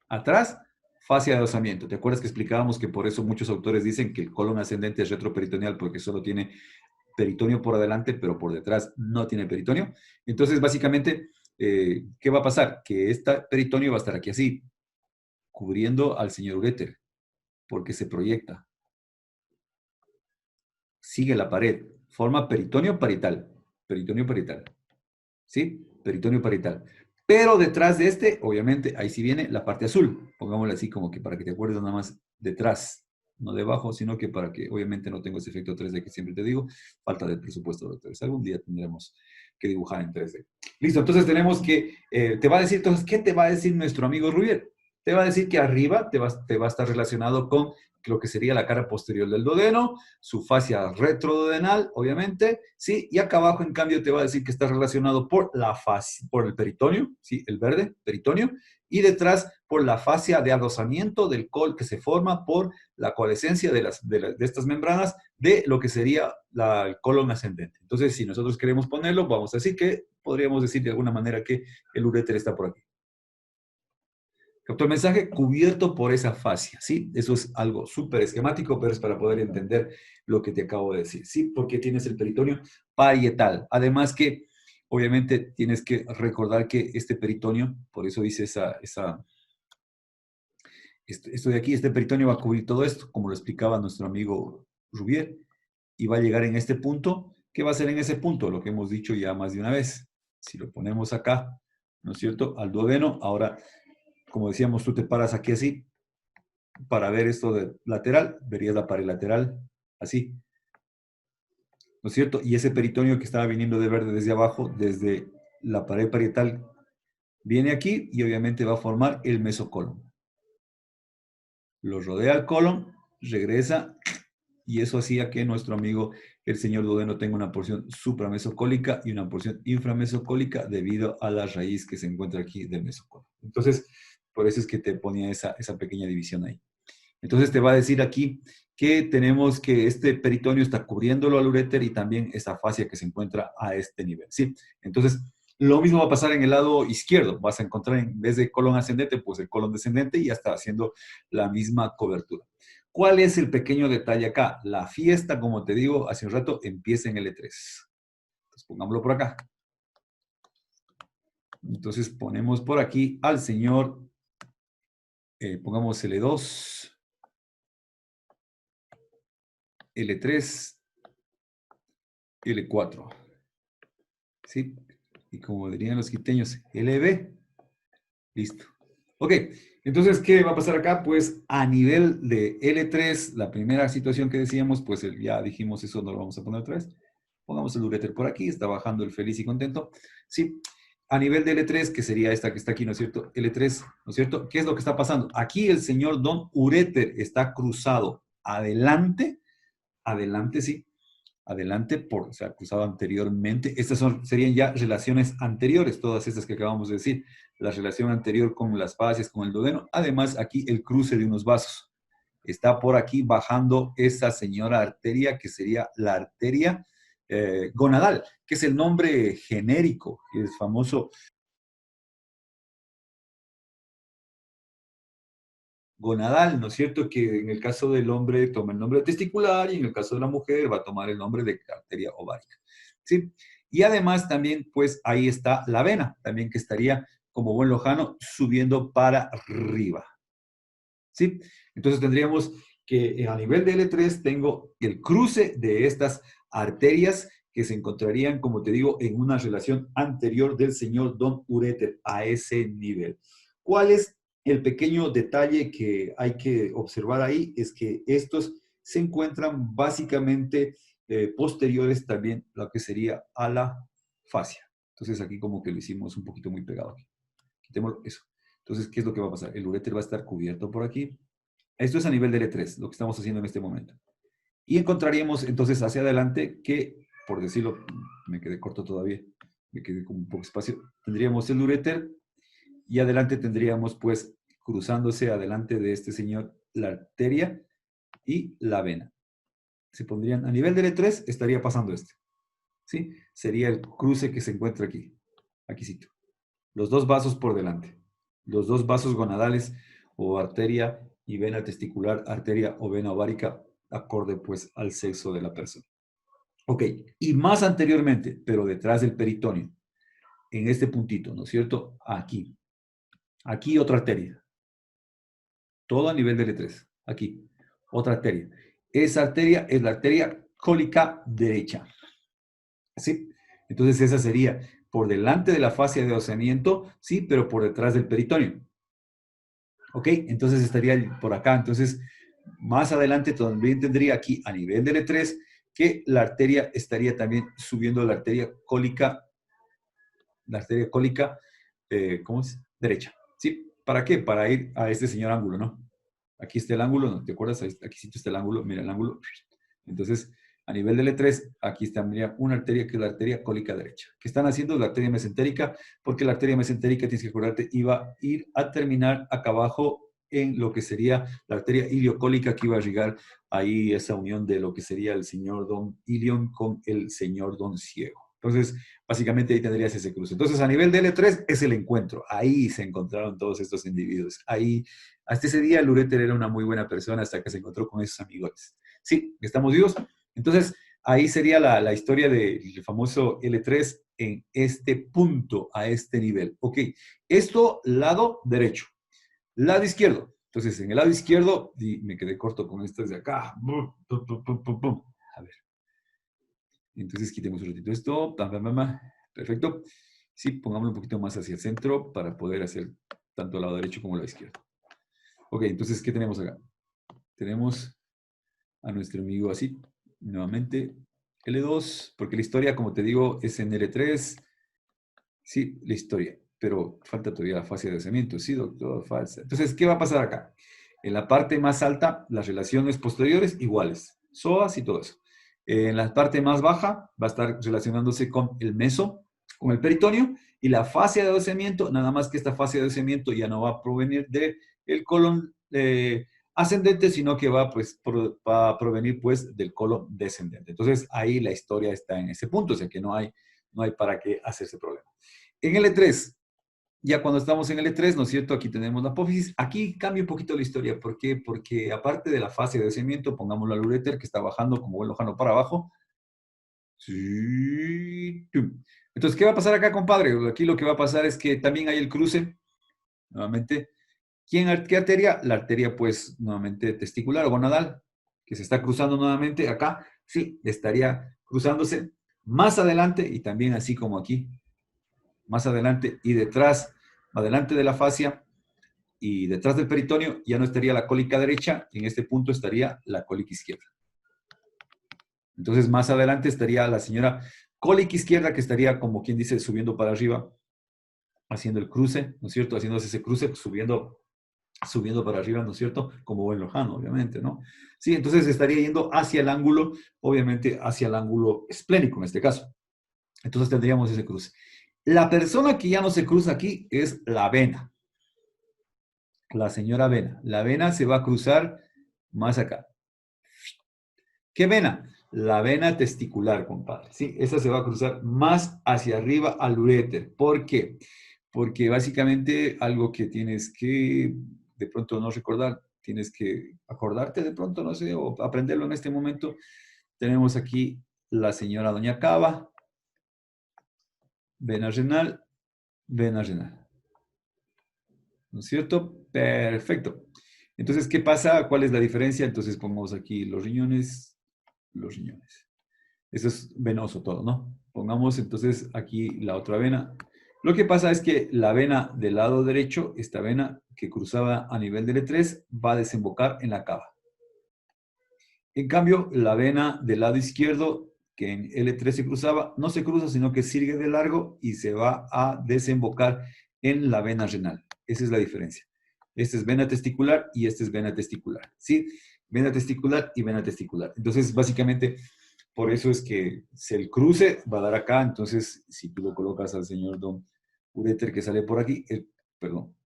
Atrás, fascia de adosamiento. ¿Te acuerdas que explicábamos que por eso muchos autores dicen que el colon ascendente es retroperitoneal porque solo tiene peritoneo por adelante, pero por detrás no tiene peritoneo? Entonces, básicamente, ¿qué va a pasar? Que este peritoneo va a estar aquí así, cubriendo al señor uréter, porque se proyecta. Sigue la pared, forma peritoneo parietal. Peritoneo parietal. ¿Sí? Peritoneo parietal. Pero detrás de este, obviamente, ahí sí viene la parte azul. Pongámosla así como que para que te acuerdes nada más detrás, no debajo, sino que para que obviamente no tengo ese efecto 3D que siempre te digo, falta de presupuesto, doctores. Algún día tendremos que dibujar en 3D. Listo, entonces tenemos que, te va a decir, entonces, ¿qué te va a decir nuestro amigo Rubier? Te va a decir que arriba te va a estar relacionado con lo que sería la cara posterior del duodeno, su fascia retroduodenal, obviamente, ¿sí? Y acá abajo, en cambio, te va a decir que está relacionado por la fascia, por el peritoneo, ¿sí? El verde, peritoneo, y detrás por la fascia de adosamiento del col que se forma por la coalescencia de estas membranas de lo que sería el colon ascendente. Entonces, si nosotros queremos ponerlo, vamos a decir que podríamos decir de alguna manera que el uréter está por aquí. ¿Captó el mensaje? Cubierto por esa fascia, ¿sí? Eso es algo súper esquemático, pero es para poder entender lo que te acabo de decir, ¿sí? Porque tienes el peritoneo parietal. Además que, obviamente, tienes que recordar que este peritoneo, por eso dice esto de aquí, este peritoneo va a cubrir todo esto, como lo explicaba nuestro amigo Rubier, y va a llegar en este punto. ¿Qué va a ser en ese punto? Lo que hemos dicho ya más de una vez. Si lo ponemos acá, ¿no es cierto? Al duodeno, ahora, como decíamos, tú te paras aquí así, para ver esto de lateral, verías la pared lateral, así, ¿no es cierto? Y ese peritoneo que estaba viniendo de verde desde abajo, desde la pared parietal, viene aquí y obviamente va a formar el mesocolon. Lo rodea el colon, regresa, y eso hacía que nuestro amigo, el señor duodeno, tenga una porción supramesocólica y una porción inframesocólica debido a la raíz que se encuentra aquí del mesocolon. Entonces, por eso es que te ponía esa pequeña división ahí. Entonces te va a decir aquí que tenemos que este peritoneo está cubriéndolo al uréter y también esa fascia que se encuentra a este nivel, ¿sí? Entonces, lo mismo va a pasar en el lado izquierdo. Vas a encontrar en vez de colon ascendente, pues el colon descendente y ya está haciendo la misma cobertura. ¿Cuál es el pequeño detalle acá? La fiesta, como te digo hace un rato, empieza en L3. Entonces, pongámoslo por acá. Entonces, ponemos por aquí al señor, pongamos L2. L3, L4, ¿sí? Y como dirían los quiteños, LB, listo. Ok, entonces, ¿qué va a pasar acá? Pues a nivel de L3, la primera situación que decíamos, pues ya dijimos eso, no lo vamos a poner otra vez. Pongamos el uréter por aquí, está bajando el feliz y contento, ¿sí? A nivel de L3, que sería esta que está aquí, ¿no es cierto? L3, ¿no es cierto? ¿Qué es lo que está pasando? Aquí el señor don uréter está cruzado adelante, sí, adelante, o sea, cruzado anteriormente. Estas serían ya relaciones anteriores, todas estas que acabamos de decir. La relación anterior con las fascias, con el duodeno. Además, aquí el cruce de unos vasos. Está por aquí bajando esa señora arteria, que sería la arteria gonadal, que es el nombre genérico, que es famoso. Gonadal, ¿no es cierto? Que en el caso del hombre toma el nombre testicular y en el caso de la mujer va a tomar el nombre de arteria ovárica, ¿sí? Y además también, pues ahí está la vena, también que estaría como buen lojano subiendo para arriba, ¿sí? Entonces tendríamos que a nivel de L3 tengo el cruce de estas arterias que se encontrarían, como te digo, en una relación anterior del señor Don Uréter a ese nivel. ¿Cuál es el pequeño detalle que hay que observar ahí? Es que estos se encuentran básicamente posteriores también lo que sería a la fascia. Entonces aquí como que lo hicimos un poquito muy pegado aquí. Quitémoslo, eso. Entonces, ¿qué es lo que va a pasar? El uréter va a estar cubierto por aquí. Esto es a nivel del E3, lo que estamos haciendo en este momento. Y encontraríamos entonces hacia adelante que, por decirlo, me quedé corto todavía, me quedé con un poco espacio, tendríamos el uréter y adelante tendríamos pues cruzándose adelante de este señor la arteria y la vena. Se pondrían a nivel del E3, estaría pasando este. ¿Sí? Sería el cruce que se encuentra aquí. Aquícito. Los dos vasos por delante. Los dos vasos gonadales o arteria y vena testicular, arteria o vena ovárica, acorde pues al sexo de la persona. Ok, y más anteriormente, pero detrás del peritoneo, en este puntito, ¿no es cierto? Aquí. Aquí otra arteria. Todo a nivel del E3. Aquí. Otra arteria. Esa arteria es la arteria cólica derecha. ¿Sí? Entonces esa sería por delante de la fascia de osamiento, sí, pero por detrás del peritoneo. ¿Ok? Entonces estaría por acá. Entonces, más adelante también tendría aquí a nivel del E3 que la arteria estaría también subiendo la arteria cólica, ¿cómo es? Derecha. ¿Sí? ¿Para qué? Para ir a este señor ángulo, ¿no? Aquí está el ángulo, ¿no? ¿Te acuerdas? Aquí sí está el ángulo, mira el ángulo. Entonces, a nivel del E3, aquí está una arteria que es la arteria cólica derecha. ¿Qué están haciendo? La arteria mesentérica, porque la arteria mesentérica, tienes que acordarte, iba a ir a terminar acá abajo en lo que sería la arteria iliocólica, que iba a llegar ahí esa unión de lo que sería el señor don Ilion con el señor don Ciego. Entonces, básicamente ahí tendrías ese cruce. Entonces, a nivel del E3 es el encuentro. Ahí se encontraron todos estos individuos. Ahí, hasta ese día, el uréter era una muy buena persona hasta que se encontró con esos amigos. Sí, estamos vivos. Entonces, ahí sería la historia del famoso L3 en este punto, a este nivel. Ok, esto lado derecho. Lado izquierdo. Entonces, en el lado izquierdo, y me quedé corto con esto desde acá. A ver. Entonces, quitemos un ratito esto. Perfecto. Sí, pongámoslo un poquito más hacia el centro para poder hacer tanto el lado derecho como el lado izquierdo. Ok, entonces, ¿qué tenemos acá? Tenemos a nuestro amigo así, nuevamente, L2, porque la historia, como te digo, es en L3. Sí, la historia, pero falta todavía la fase de desamiento. Sí, doctor, falsa. Entonces, ¿qué va a pasar acá? En la parte más alta, las relaciones posteriores iguales, psoas y todo eso. En la parte más baja va a estar relacionándose con el meso, con el peritoneo, y la fase de adoceamiento, nada más que esta fase de adoceamiento ya no va a provenir del colon ascendente, sino que pues, va a provenir pues, del colon descendente. Entonces, ahí la historia está en ese punto, o sea que no hay para qué hacerse problema. En el E3, ya cuando estamos en el E3, ¿no es cierto? Aquí tenemos la apófisis. Aquí cambia un poquito la historia. ¿Por qué? Porque aparte de la fase de descendimiento, pongámoslo al uréter que está bajando como buen lojano para abajo. Sí. Entonces, ¿qué va a pasar acá, compadre? Aquí lo que va a pasar es que también hay el cruce, nuevamente. ¿Qué arteria? La arteria, pues, nuevamente testicular o gonadal, que se está cruzando nuevamente acá. Sí, estaría cruzándose más adelante y también así como aquí, más adelante y detrás, adelante de la fascia y detrás del peritoneo, ya no estaría la cólica derecha, y en este punto estaría la cólica izquierda. Entonces, más adelante estaría la señora cólica izquierda, que estaría, como quien dice, subiendo para arriba, haciendo el cruce, ¿no es cierto? Haciéndose ese cruce, subiendo para arriba, ¿no es cierto? Como buen lojano, obviamente, ¿no? Sí, entonces estaría yendo hacia el ángulo, obviamente hacia el ángulo esplénico en este caso. Entonces tendríamos ese cruce. La persona que ya no se cruza aquí es la vena. La señora vena. La vena se va a cruzar más acá. ¿Qué vena? La vena testicular, compadre. Sí, esa se va a cruzar más hacia arriba al uréter. ¿Por qué? Porque básicamente algo que tienes que de pronto no recordar, tienes que acordarte de pronto, no sé, o aprenderlo en este momento. Tenemos aquí la señora Doña Cava, vena renal, vena renal. ¿No es cierto? Perfecto. Entonces, ¿qué pasa? ¿Cuál es la diferencia? Entonces, pongamos aquí los riñones. Eso es venoso todo, ¿no? Pongamos entonces aquí la otra vena. Lo que pasa es que la vena del lado derecho, esta vena que cruzaba a nivel del E3, va a desembocar en la cava. En cambio, la vena del lado izquierdo que en L3 se cruzaba, no se cruza, sino que sigue de largo y se va a desembocar en la vena renal. Esa es la diferencia. Esta es vena testicular y esta es vena testicular, ¿sí? Vena testicular y vena testicular. Entonces, básicamente, por eso es que el cruce va a dar acá. Entonces, si tú lo colocas al señor don uréter que sale por aquí, perdón,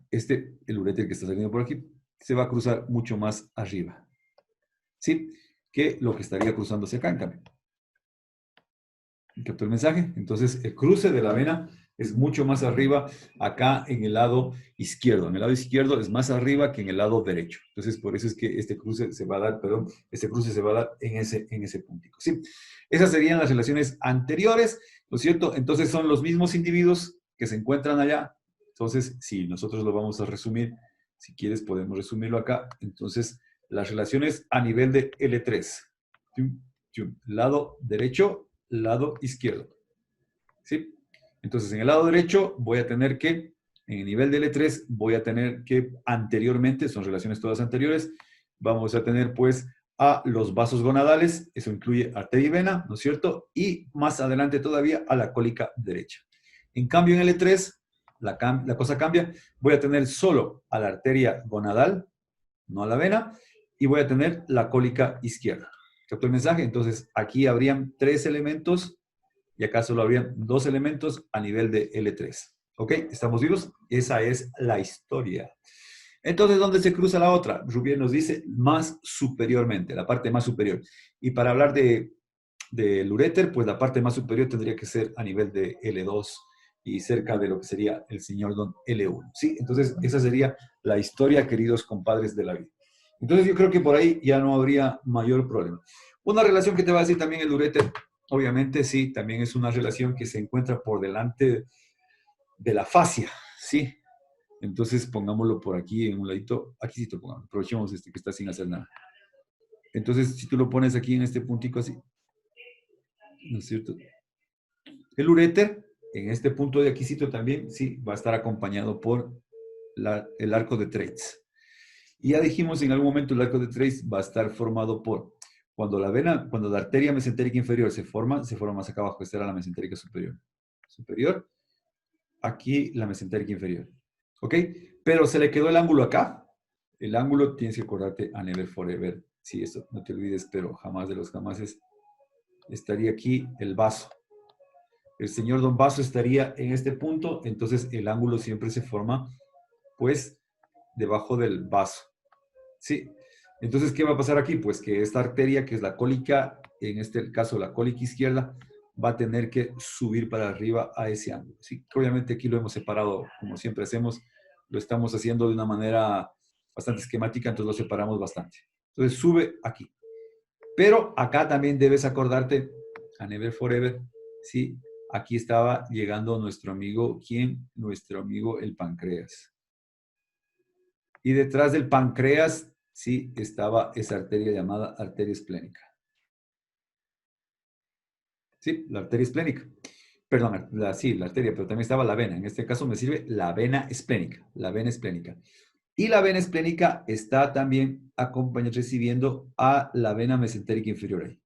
el uréter que está saliendo por aquí, se va a cruzar mucho más arriba, ¿sí? Que lo que estaría cruzándose acá, en cambio. ¿Captó el mensaje? Entonces, el cruce de la vena es mucho más arriba acá en el lado izquierdo. En el lado izquierdo es más arriba que en el lado derecho. Entonces, por eso es que este cruce se va a dar, perdón, este cruce se va a dar en ese puntico, ¿sí? Esas serían las relaciones anteriores, ¿no es cierto? Entonces, son los mismos individuos que se encuentran allá. Entonces, si nosotros lo vamos a resumir, si quieres podemos resumirlo acá. Entonces, las relaciones a nivel de L3. Lado derecho, lado izquierdo. ¿Sí? Entonces, en el lado derecho voy a tener que, en el nivel de L3, voy a tener que anteriormente, son relaciones todas anteriores, vamos a tener pues a los vasos gonadales, eso incluye arteria y vena, ¿no es cierto? Y más adelante todavía a la cólica derecha. En cambio, en L3, la cosa cambia, voy a tener solo a la arteria gonadal, no a la vena, y voy a tener la cólica izquierda. ¿Captó el mensaje? Entonces, aquí habrían 3 elementos y acá solo habrían 2 elementos a nivel de L3. ¿Ok? ¿Estamos vivos? Esa es la historia. Entonces, ¿dónde se cruza la otra? Rubier nos dice más superiormente, la parte más superior. Y para hablar del uréter, pues la parte más superior tendría que ser a nivel de L2 y cerca de lo que sería el señor don L1. ¿Sí? Entonces, esa sería la historia, queridos compadres de la vida. Entonces, yo creo que por ahí ya no habría mayor problema. Una relación que te va a decir también el uréter, obviamente, sí, también es una relación que se encuentra por delante de la fascia, ¿sí? Entonces, pongámoslo por aquí en un ladito. Aquí sí te pongamos. Aprovechemos este que está sin hacer nada. Entonces, si tú lo pones aquí en este puntico así, ¿no es cierto? El uréter, en este punto de aquícito también, sí, va a estar acompañado por el arco de Treitz. Y ya dijimos en algún momento el arco de Treitz va a estar formado por, cuando la arteria mesentérica inferior se forma más acá abajo, esta era la mesentérica superior. Superior, aquí la mesentérica inferior. ¿Ok? Pero se le quedó el ángulo acá. El ángulo tienes que acordarte a never forever. Sí, eso no te olvides, pero jamás de los jamases. Estaría aquí el vaso. El señor don Vaso estaría en este punto, entonces el ángulo siempre se forma, pues, debajo del vaso. ¿Sí? Entonces, ¿qué va a pasar aquí? Pues que esta arteria, que es la cólica, en este caso la cólica izquierda, va a tener que subir para arriba a ese ángulo. ¿Sí? Obviamente aquí lo hemos separado, como siempre hacemos, lo estamos haciendo de una manera bastante esquemática, entonces lo separamos bastante. Entonces sube aquí. Pero acá también debes acordarte, a Never Forever, ¿sí? Aquí estaba llegando nuestro amigo, ¿quién? Nuestro amigo el páncreas. Y detrás del páncreas, sí, estaba esa arteria llamada arteria esplénica. Sí, la arteria esplénica. Perdón, sí, la arteria, pero también estaba la vena. En este caso me sirve la vena esplénica, la vena esplénica. Y la vena esplénica está también recibiendo a la vena mesentérica inferior ahí.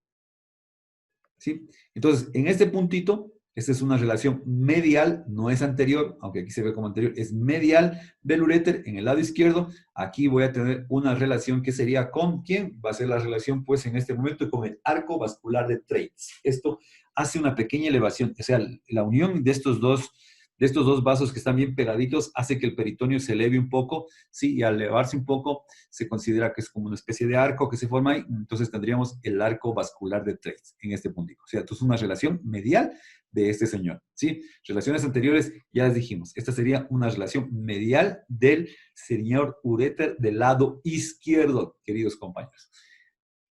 ¿Sí? Entonces, en este puntito, esta es una relación medial, no es anterior, aunque aquí se ve como anterior, es medial del uréter en el lado izquierdo. Aquí voy a tener una relación que sería con ¿quién? Va a ser la relación, pues, en este momento con el arco vascular de Treitz. Esto hace una pequeña elevación, o sea, la unión de estos dos vasos que están bien pegaditos hace que el peritoneo se eleve un poco, sí, y al elevarse un poco se considera que es como una especie de arco que se forma ahí, entonces tendríamos el arco vascular de Treitz en este punto. O sea, esto es una relación medial de este señor, ¿sí? Relaciones anteriores, ya les dijimos, esta sería una relación medial del señor uréter del lado izquierdo, queridos compañeros.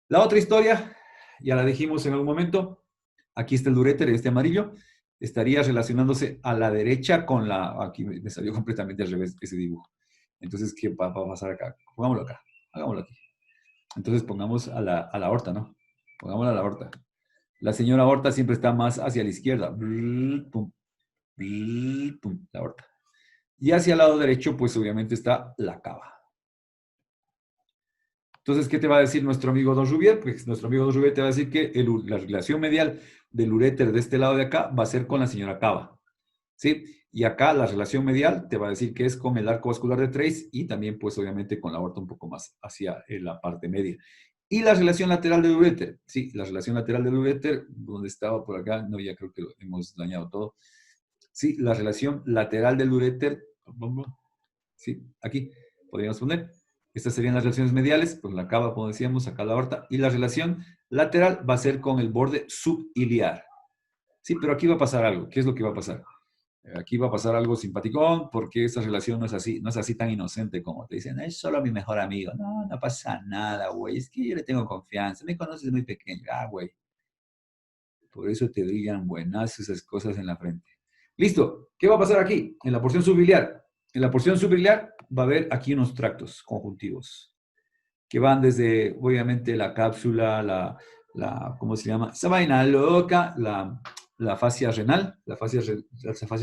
La otra historia, ya la dijimos en algún momento, aquí está el uréter, este amarillo, estaría relacionándose a la derecha con la, aquí me salió completamente al revés ese dibujo. Entonces, ¿qué va a pasar acá? Pongámoslo acá, hagámoslo aquí. Entonces pongamos a la aorta, ¿no? Pongámosla a la aorta. La señora aorta siempre está más hacia la izquierda. Pum, pum, la aorta. Y hacia el lado derecho, pues obviamente está la cava. Entonces, ¿qué te va a decir nuestro amigo Don Rubier? Pues nuestro amigo Don Rubier te va a decir que la relación medial del uréter de este lado de acá va a ser con la señora Cava, ¿sí? Y acá la relación medial te va a decir que es con el arco vascular de Treis y también, pues, obviamente, con la aorta un poco más hacia la parte media. Y la relación lateral del uréter, sí, la relación lateral del uréter, donde estaba por acá, no, ya creo que lo hemos dañado todo. Sí, la relación lateral del uréter, sí, aquí podríamos poner. Estas serían las relaciones mediales, pues la cava, como decíamos, acá la aorta. Y la relación lateral va a ser con el borde subiliar. Sí, pero aquí va a pasar algo. ¿Qué es lo que va a pasar? Aquí va a pasar algo simpaticón, porque esta relación no es así tan inocente como te dicen, es solo mi mejor amigo. No, no pasa nada, güey. Es que yo le tengo confianza. Me conoces muy pequeño. Ah, güey. Por eso te brillan buenas esas cosas en la frente. Listo. ¿Qué va a pasar aquí? En la porción subbiliar. En la porción subbiliar va a haber aquí unos tractos conjuntivos que van desde, obviamente, la cápsula, ¿cómo se llama? Esa vaina loca, la fascia renal, la fascia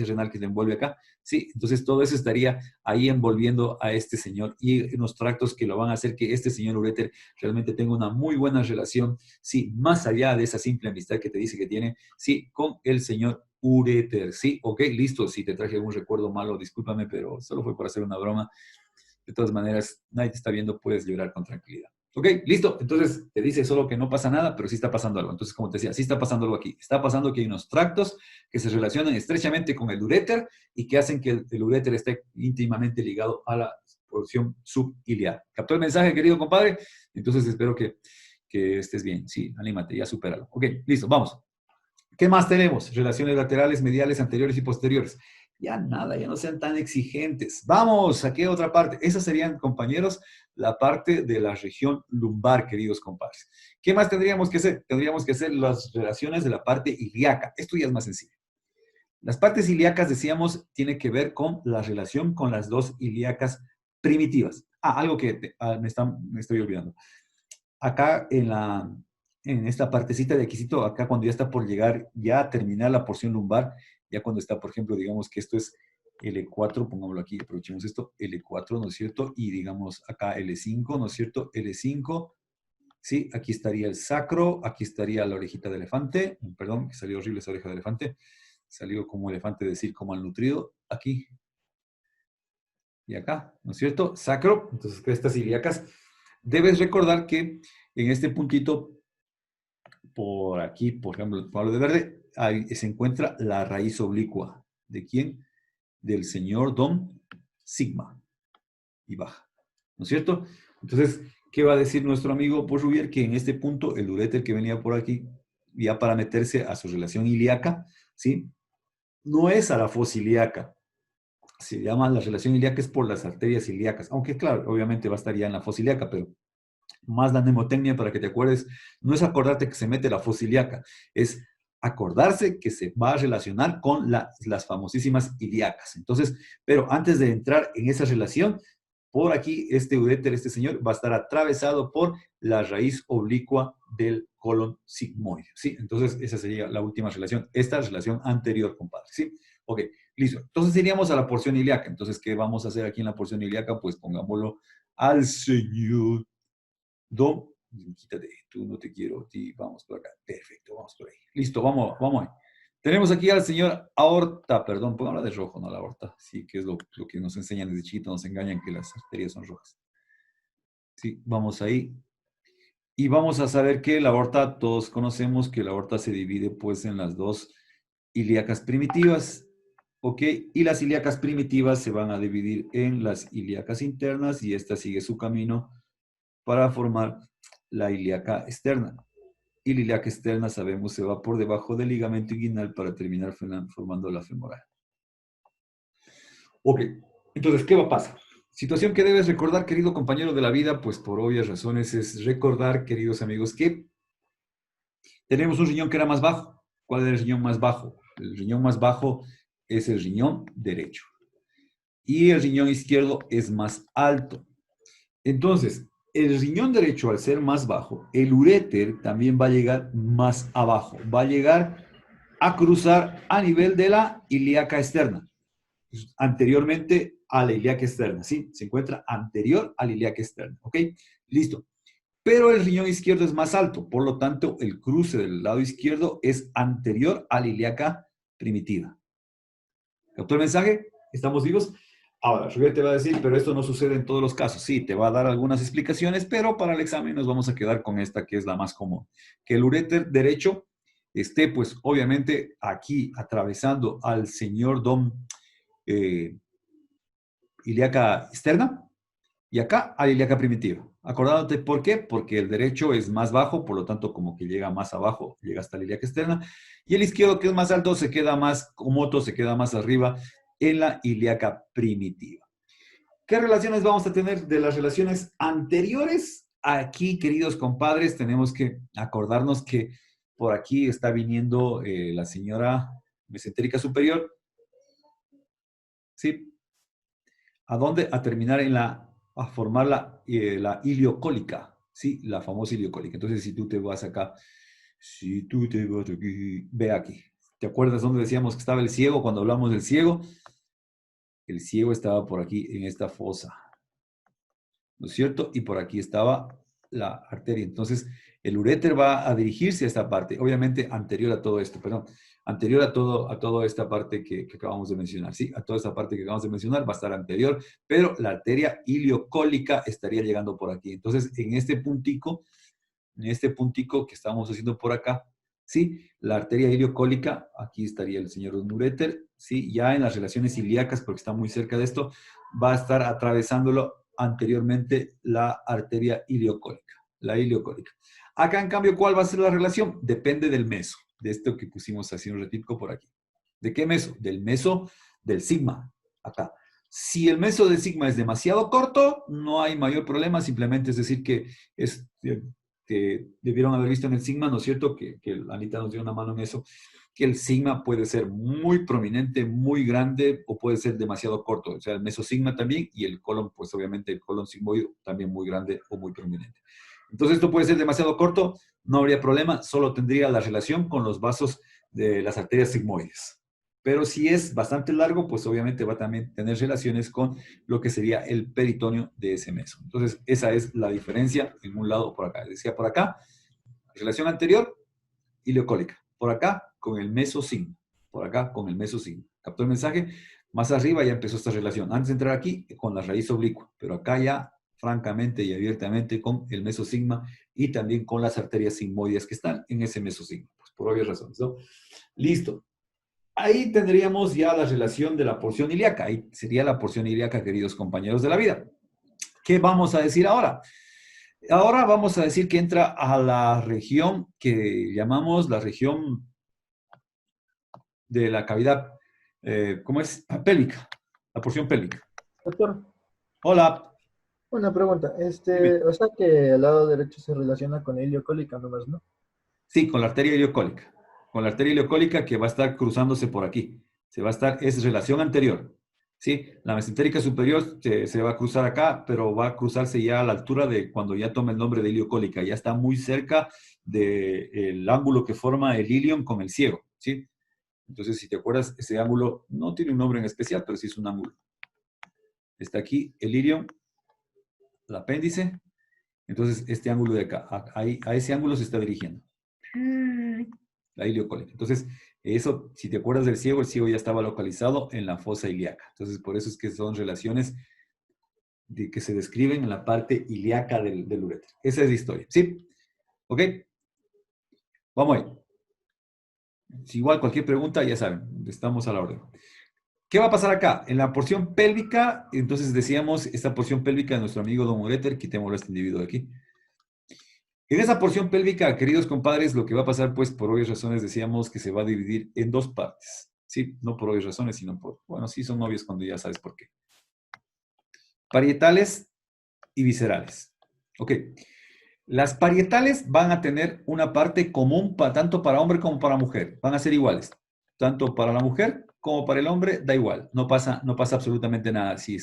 renal que le envuelve acá. Sí, entonces todo eso estaría ahí envolviendo a este señor y unos tractos que lo van a hacer que este señor uréter realmente tenga una muy buena relación, sí, más allá de esa simple amistad que te dice que tiene, sí, con el señor uréter, sí, ok, listo, si te traje algún recuerdo malo, discúlpame, pero solo fue por hacer una broma. De todas maneras, nadie te está viendo, puedes llorar con tranquilidad. Ok, listo. Entonces te dice solo que no pasa nada, pero sí está pasando algo. Entonces, como te decía, sí está pasando algo aquí. Está pasando que hay unos tractos que se relacionan estrechamente con el uréter y que hacen que el uréter esté íntimamente ligado a la porción subiliar. ¿Captó el mensaje, querido compadre? Entonces espero que estés bien. Sí, anímate, ya supéralo. Ok, listo, vamos. ¿Qué más tenemos? Relaciones laterales, mediales, anteriores y posteriores. Ya nada, ya no sean tan exigentes. Vamos, ¿a qué otra parte? Esas serían, compañeros, la parte de la región lumbar, queridos compadres. ¿Qué más tendríamos que hacer? Tendríamos que hacer las relaciones de la parte ilíaca. Esto ya es más sencillo. Las partes ilíacas, decíamos, tiene que ver con la relación con las dos ilíacas primitivas. Algo que me estoy olvidando. Acá en esta partecita de aquícito, acá cuando ya está por llegar, ya a terminar la porción lumbar, ya cuando está, por ejemplo, digamos que esto es L4, pongámoslo aquí, aprovechemos esto, L4, ¿no es cierto? Y digamos acá L5, ¿no es cierto? L5, sí, aquí estaría el sacro, aquí estaría la orejita de elefante, perdón, que salió horrible esa oreja de elefante, salió como elefante decir como malnutrido, aquí y acá, ¿no es cierto? Sacro, entonces crestas ilíacas. Debes recordar que en este puntito por aquí, por ejemplo, el palo de verde, ahí se encuentra la raíz oblicua. ¿De quién? Del señor Don Sigma. Y baja. ¿No es cierto? Entonces, ¿qué va a decir nuestro amigo Porrubier? Que en este punto, el uréter que venía por aquí, ya para meterse a su relación ilíaca, ¿sí? No es a la fosa ilíaca. Se llama la relación ilíaca es por las arterias ilíacas. Aunque, claro, obviamente va a estar ya en la fosa ilíaca, pero más la mnemotecnia para que te acuerdes, no es acordarte que se mete la fosa ilíaca, es acordarse que se va a relacionar con las famosísimas ilíacas. Entonces, pero antes de entrar en esa relación, por aquí este uréter, este señor, va a estar atravesado por la raíz oblicua del colon sigmoide, ¿sí? Entonces, esa sería la última relación, esta relación anterior, compadre, ¿sí? Ok, listo. Entonces, iríamos a la porción ilíaca. Entonces, ¿qué vamos a hacer aquí en la porción ilíaca? Pues pongámoslo al señor Don, quítate, tú no te quiero, a ti, vamos por acá. Perfecto, vamos por ahí. Listo, vamos ahí. Tenemos aquí al señor Aorta, perdón, póngala de rojo, no la aorta. Sí, que es lo que nos enseñan desde chiquito, nos engañan que las arterias son rojas. Sí, vamos ahí. Y vamos a saber que la aorta, todos conocemos que la aorta se divide pues en las dos ilíacas primitivas, ¿ok? Y las ilíacas primitivas se van a dividir en las ilíacas internas y esta sigue su camino para formar la ilíaca externa. Y la ilíaca externa, sabemos, se va por debajo del ligamento inguinal para terminar formando la femoral. Ok, entonces, ¿qué va a pasar? Situación que debes recordar, querido compañero de la vida, pues por obvias razones es recordar, queridos amigos, que tenemos un riñón que era más bajo. ¿Cuál es el riñón más bajo? El riñón más bajo es el riñón derecho. Y el riñón izquierdo es más alto. Entonces, el riñón derecho, al ser más bajo, el uréter también va a llegar más abajo. Va a llegar a cruzar a nivel de la ilíaca externa. Anteriormente a la ilíaca externa, ¿sí? Se encuentra anterior a la ilíaca externa, ¿ok? Listo. pero el riñón izquierdo es más alto, por lo tanto, el cruce del lado izquierdo es anterior a la ilíaca primitiva. ¿Captó el mensaje? ¿Estamos vivos? Ahora, Roger te va a decir, pero esto no sucede en todos los casos. Sí, te va a dar algunas explicaciones, pero para el examen nos vamos a quedar con esta, que es la más común. Que el uréter derecho esté, pues, obviamente, aquí atravesando al señor Dom ilíaca externa, y acá a la ilíaca primitiva. Acordándote por qué, porque el derecho es más bajo, por lo tanto como que llega más abajo, llega hasta la ilíaca externa, y el izquierdo que es más alto se queda más, como se queda más arriba en la ilíaca primitiva. ¿Qué relaciones vamos a tener de las relaciones anteriores? Aquí, queridos compadres, tenemos que acordarnos que por aquí está viniendo la señora mesentérica superior, ¿sí? ¿A dónde? A terminar en a formar la iliocólica, ¿sí? La famosa iliocólica. Entonces, si tú te vas acá, si tú te vas aquí, ve aquí. ¿Te acuerdas dónde decíamos que estaba el ciego cuando hablamos del ciego? El ciego estaba por aquí en esta fosa, ¿no es cierto? Y por aquí estaba la arteria. Entonces, el uréter va a dirigirse a esta parte, obviamente anterior a todo esto, perdón, anterior a toda esta parte que acabamos de mencionar, ¿sí? A toda esta parte que acabamos de mencionar va a estar anterior, pero la arteria iliocólica estaría llegando por aquí. Entonces, en este puntico que estamos haciendo por acá, ¿sí? La arteria iliocólica, aquí estaría el señor uréter, ¿sí? Ya en las relaciones ilíacas, porque está muy cerca de esto, va a estar atravesándolo anteriormente la arteria iliocólica, la iliocólica. Acá, en cambio, ¿cuál va a ser la relación? Depende del meso, de esto que pusimos así un ratico por aquí. ¿De qué meso? Del meso del sigma, acá. Si el meso del sigma es demasiado corto, no hay mayor problema, simplemente es decir que debieron haber visto en el sigma, ¿no es cierto? Que Anita nos dio una mano en eso, que el sigma puede ser muy prominente, muy grande, o puede ser demasiado corto. O sea, el mesosigma también, y el colon, pues obviamente el colon sigmoide también muy grande o muy prominente. Entonces esto puede ser demasiado corto, no habría problema, solo tendría la relación con los vasos de las arterias sigmoides. Pero si es bastante largo, pues obviamente va a también tener relaciones con lo que sería el peritoneo de ese meso. Entonces, esa es la diferencia en un lado o por acá. Decía por acá, relación anterior, ileocólica. Por acá, con el mesosigma. Por acá, con el mesosigma. ¿Captó el mensaje? Más arriba ya empezó esta relación. Antes de entrar aquí, con la raíz oblicua. Pero acá ya, francamente y abiertamente, con el mesosigma y también con las arterias sigmoides que están en ese mesosigma. Pues por obvias razones, ¿no? Listo. Ahí tendríamos ya la relación de la porción ilíaca. Ahí sería la porción ilíaca, queridos compañeros de la vida. ¿Qué vamos a decir ahora? Ahora vamos a decir que entra a la región que llamamos la región de la cavidad, ¿cómo es? Pélvica, la porción pélvica. Doctor, Hola, una pregunta. dime. O sea que el lado derecho se relaciona con iliocólica nomás, ¿no? Sí, con la arteria ileocólica. Con la arteria ileocólica que va a estar cruzándose por aquí. Es relación anterior. ¿Sí? La mesentérica superior se va a cruzar acá, pero va a cruzarse ya a la altura de cuando ya toma el nombre de ileocólica. Ya está muy cerca del ángulo que forma el ilion con el ciego. ¿Sí? Entonces, si te acuerdas, ese ángulo no tiene un nombre en especial, pero sí es un ángulo. Está aquí el ilion, el apéndice. Entonces, este ángulo de acá, a ese ángulo se está dirigiendo. La iliocólica. Entonces, eso, si te acuerdas del ciego, el ciego ya estaba localizado en la fosa ilíaca. Entonces, por eso es que son relaciones que se describen en la parte ilíaca del uréter. Esa es la historia. ¿Sí? ¿Ok? Vamos ahí. Si igual cualquier pregunta, ya saben, estamos a la orden. ¿Qué va a pasar acá? En la porción pélvica, entonces decíamos, esta porción pélvica de nuestro amigo Don Uréter, quitémoslo a este individuo de aquí. En esa porción pélvica, queridos compadres, lo que va a pasar, pues, por obvias razones, decíamos que se va a dividir en dos partes. Sí, no por obvias razones, sino por, bueno, sí son obvias cuando ya sabes por qué. Parietales y viscerales. Ok. Las parietales van a tener una parte común tanto para hombre como para mujer. Van a ser iguales. Tanto para la mujer como para el hombre, da igual. No pasa absolutamente nada si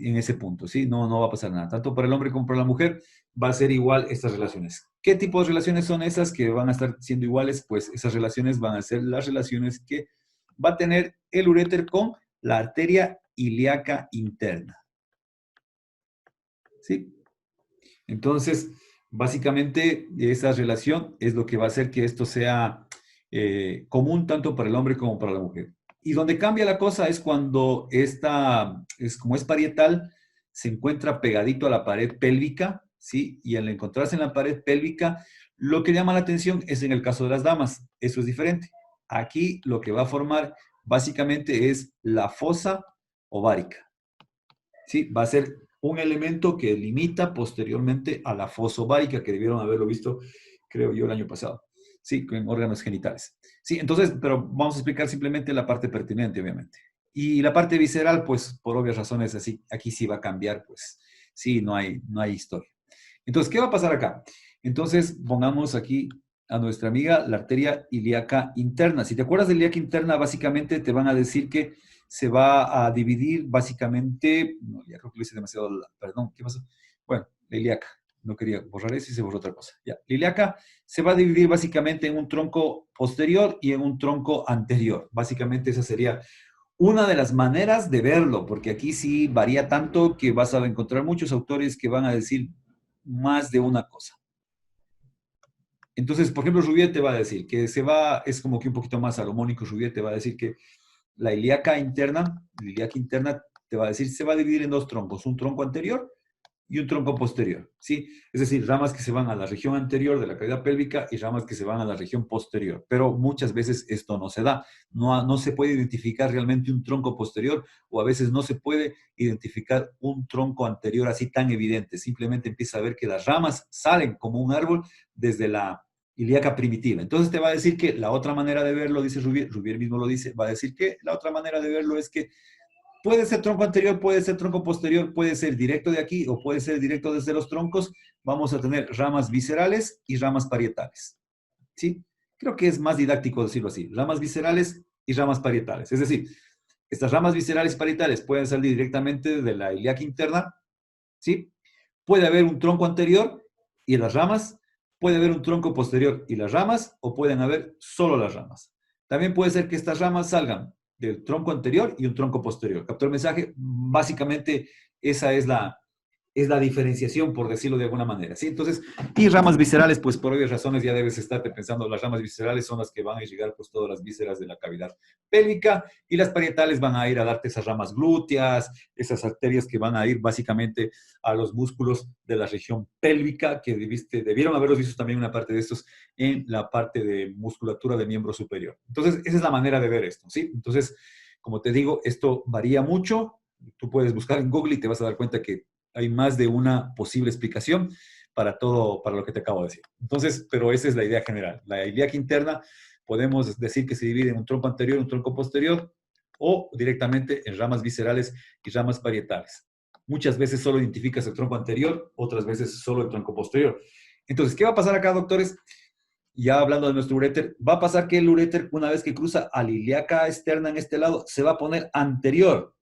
en ese punto, ¿sí? No va a pasar nada. Tanto para el hombre como para la mujer va a ser igual estas relaciones. ¿Qué tipo de relaciones son esas que van a estar siendo iguales? Pues esas relaciones van a ser las relaciones que va a tener el uréter con la arteria ilíaca interna. ¿Sí? Entonces, básicamente, esa relación es lo que va a hacer que esto sea común tanto para el hombre como para la mujer. Y donde cambia la cosa es cuando como es parietal, se encuentra pegadito a la pared pélvica, ¿sí? Y al encontrarse en la pared pélvica, lo que llama la atención es en el caso de las damas. Eso es diferente. Aquí lo que va a formar básicamente es la fosa ovárica. ¿Sí? Va a ser un elemento que limita posteriormente a la fosa ovárica, que debieron haberlo visto, creo yo, el año pasado. Sí, con órganos genitales. Sí, entonces, pero vamos a explicar simplemente la parte pertinente, obviamente. Y la parte visceral, pues, por obvias razones, así, aquí sí va a cambiar, pues, sí, no hay historia. Entonces, ¿qué va a pasar acá? Entonces, pongamos aquí a nuestra amiga la arteria ilíaca interna. Si te acuerdas de ilíaca interna, básicamente te van a decir que se va a dividir básicamente, no, ya creo que lo hice demasiado, perdón, ¿qué pasó? Bueno, la ilíaca, no quería borrar eso y se borró otra cosa. Ya, la ilíaca se va a dividir básicamente en un tronco posterior y en un tronco anterior. Básicamente esa sería una de las maneras de verlo, porque aquí sí varía tanto que vas a encontrar muchos autores que van a decir más de una cosa. Entonces, por ejemplo, Rouvier te va a decir que es como que un poquito más salomónico. Rouvier te va a decir que la ilíaca interna te va a decir, se va a dividir en dos troncos, un tronco anterior y un tronco posterior, ¿sí? Es decir, ramas que se van a la región anterior de la cavidad pélvica y ramas que se van a la región posterior. Pero muchas veces esto no se da. No se puede identificar realmente un tronco posterior o a veces no se puede identificar un tronco anterior así tan evidente. Simplemente empieza a ver que las ramas salen como un árbol desde la ilíaca primitiva. Entonces te va a decir que la otra manera de verlo, dice Rouvier mismo lo dice, va a decir que la otra manera de verlo es que puede ser tronco anterior, puede ser tronco posterior, puede ser directo de aquí o puede ser directo desde los troncos. Vamos a tener ramas viscerales y ramas parietales. ¿Sí? Creo que es más didáctico decirlo así. Ramas viscerales y ramas parietales. Es decir, estas ramas viscerales y parietales pueden salir directamente de la ilíaca interna. ¿Sí? Puede haber un tronco anterior y las ramas. Puede haber un tronco posterior y las ramas, o pueden haber solo las ramas. También puede ser que estas ramas salgan del tronco anterior y un tronco posterior. ¿Captó el mensaje? Básicamente, esa es la diferenciación, por decirlo de alguna manera, ¿sí? Entonces, y ramas viscerales, pues por obvias razones ya debes estarte pensando, las ramas viscerales son las que van a llegar pues todas las vísceras de la cavidad pélvica y las parietales van a ir a darte esas ramas glúteas, esas arterias que van a ir básicamente a los músculos de la región pélvica, que debieron haberlos visto también una parte de estos en la parte de musculatura de miembro superior. Entonces, esa es la manera de ver esto, ¿sí? Entonces, como te digo, esto varía mucho. Tú puedes buscar en Google y te vas a dar cuenta que hay más de una posible explicación para todo, para lo que te acabo de decir. Entonces, pero esa es la idea general. La ilíaca interna podemos decir que se divide en un tronco anterior, un tronco posterior, o directamente en ramas viscerales y ramas parietales. Muchas veces solo identificas el tronco anterior, otras veces solo el tronco posterior. Entonces, ¿qué va a pasar acá, doctores? Ya hablando de nuestro uréter, va a pasar que el uréter, una vez que cruza a la ilíaca externa en este lado, se va a poner anterior.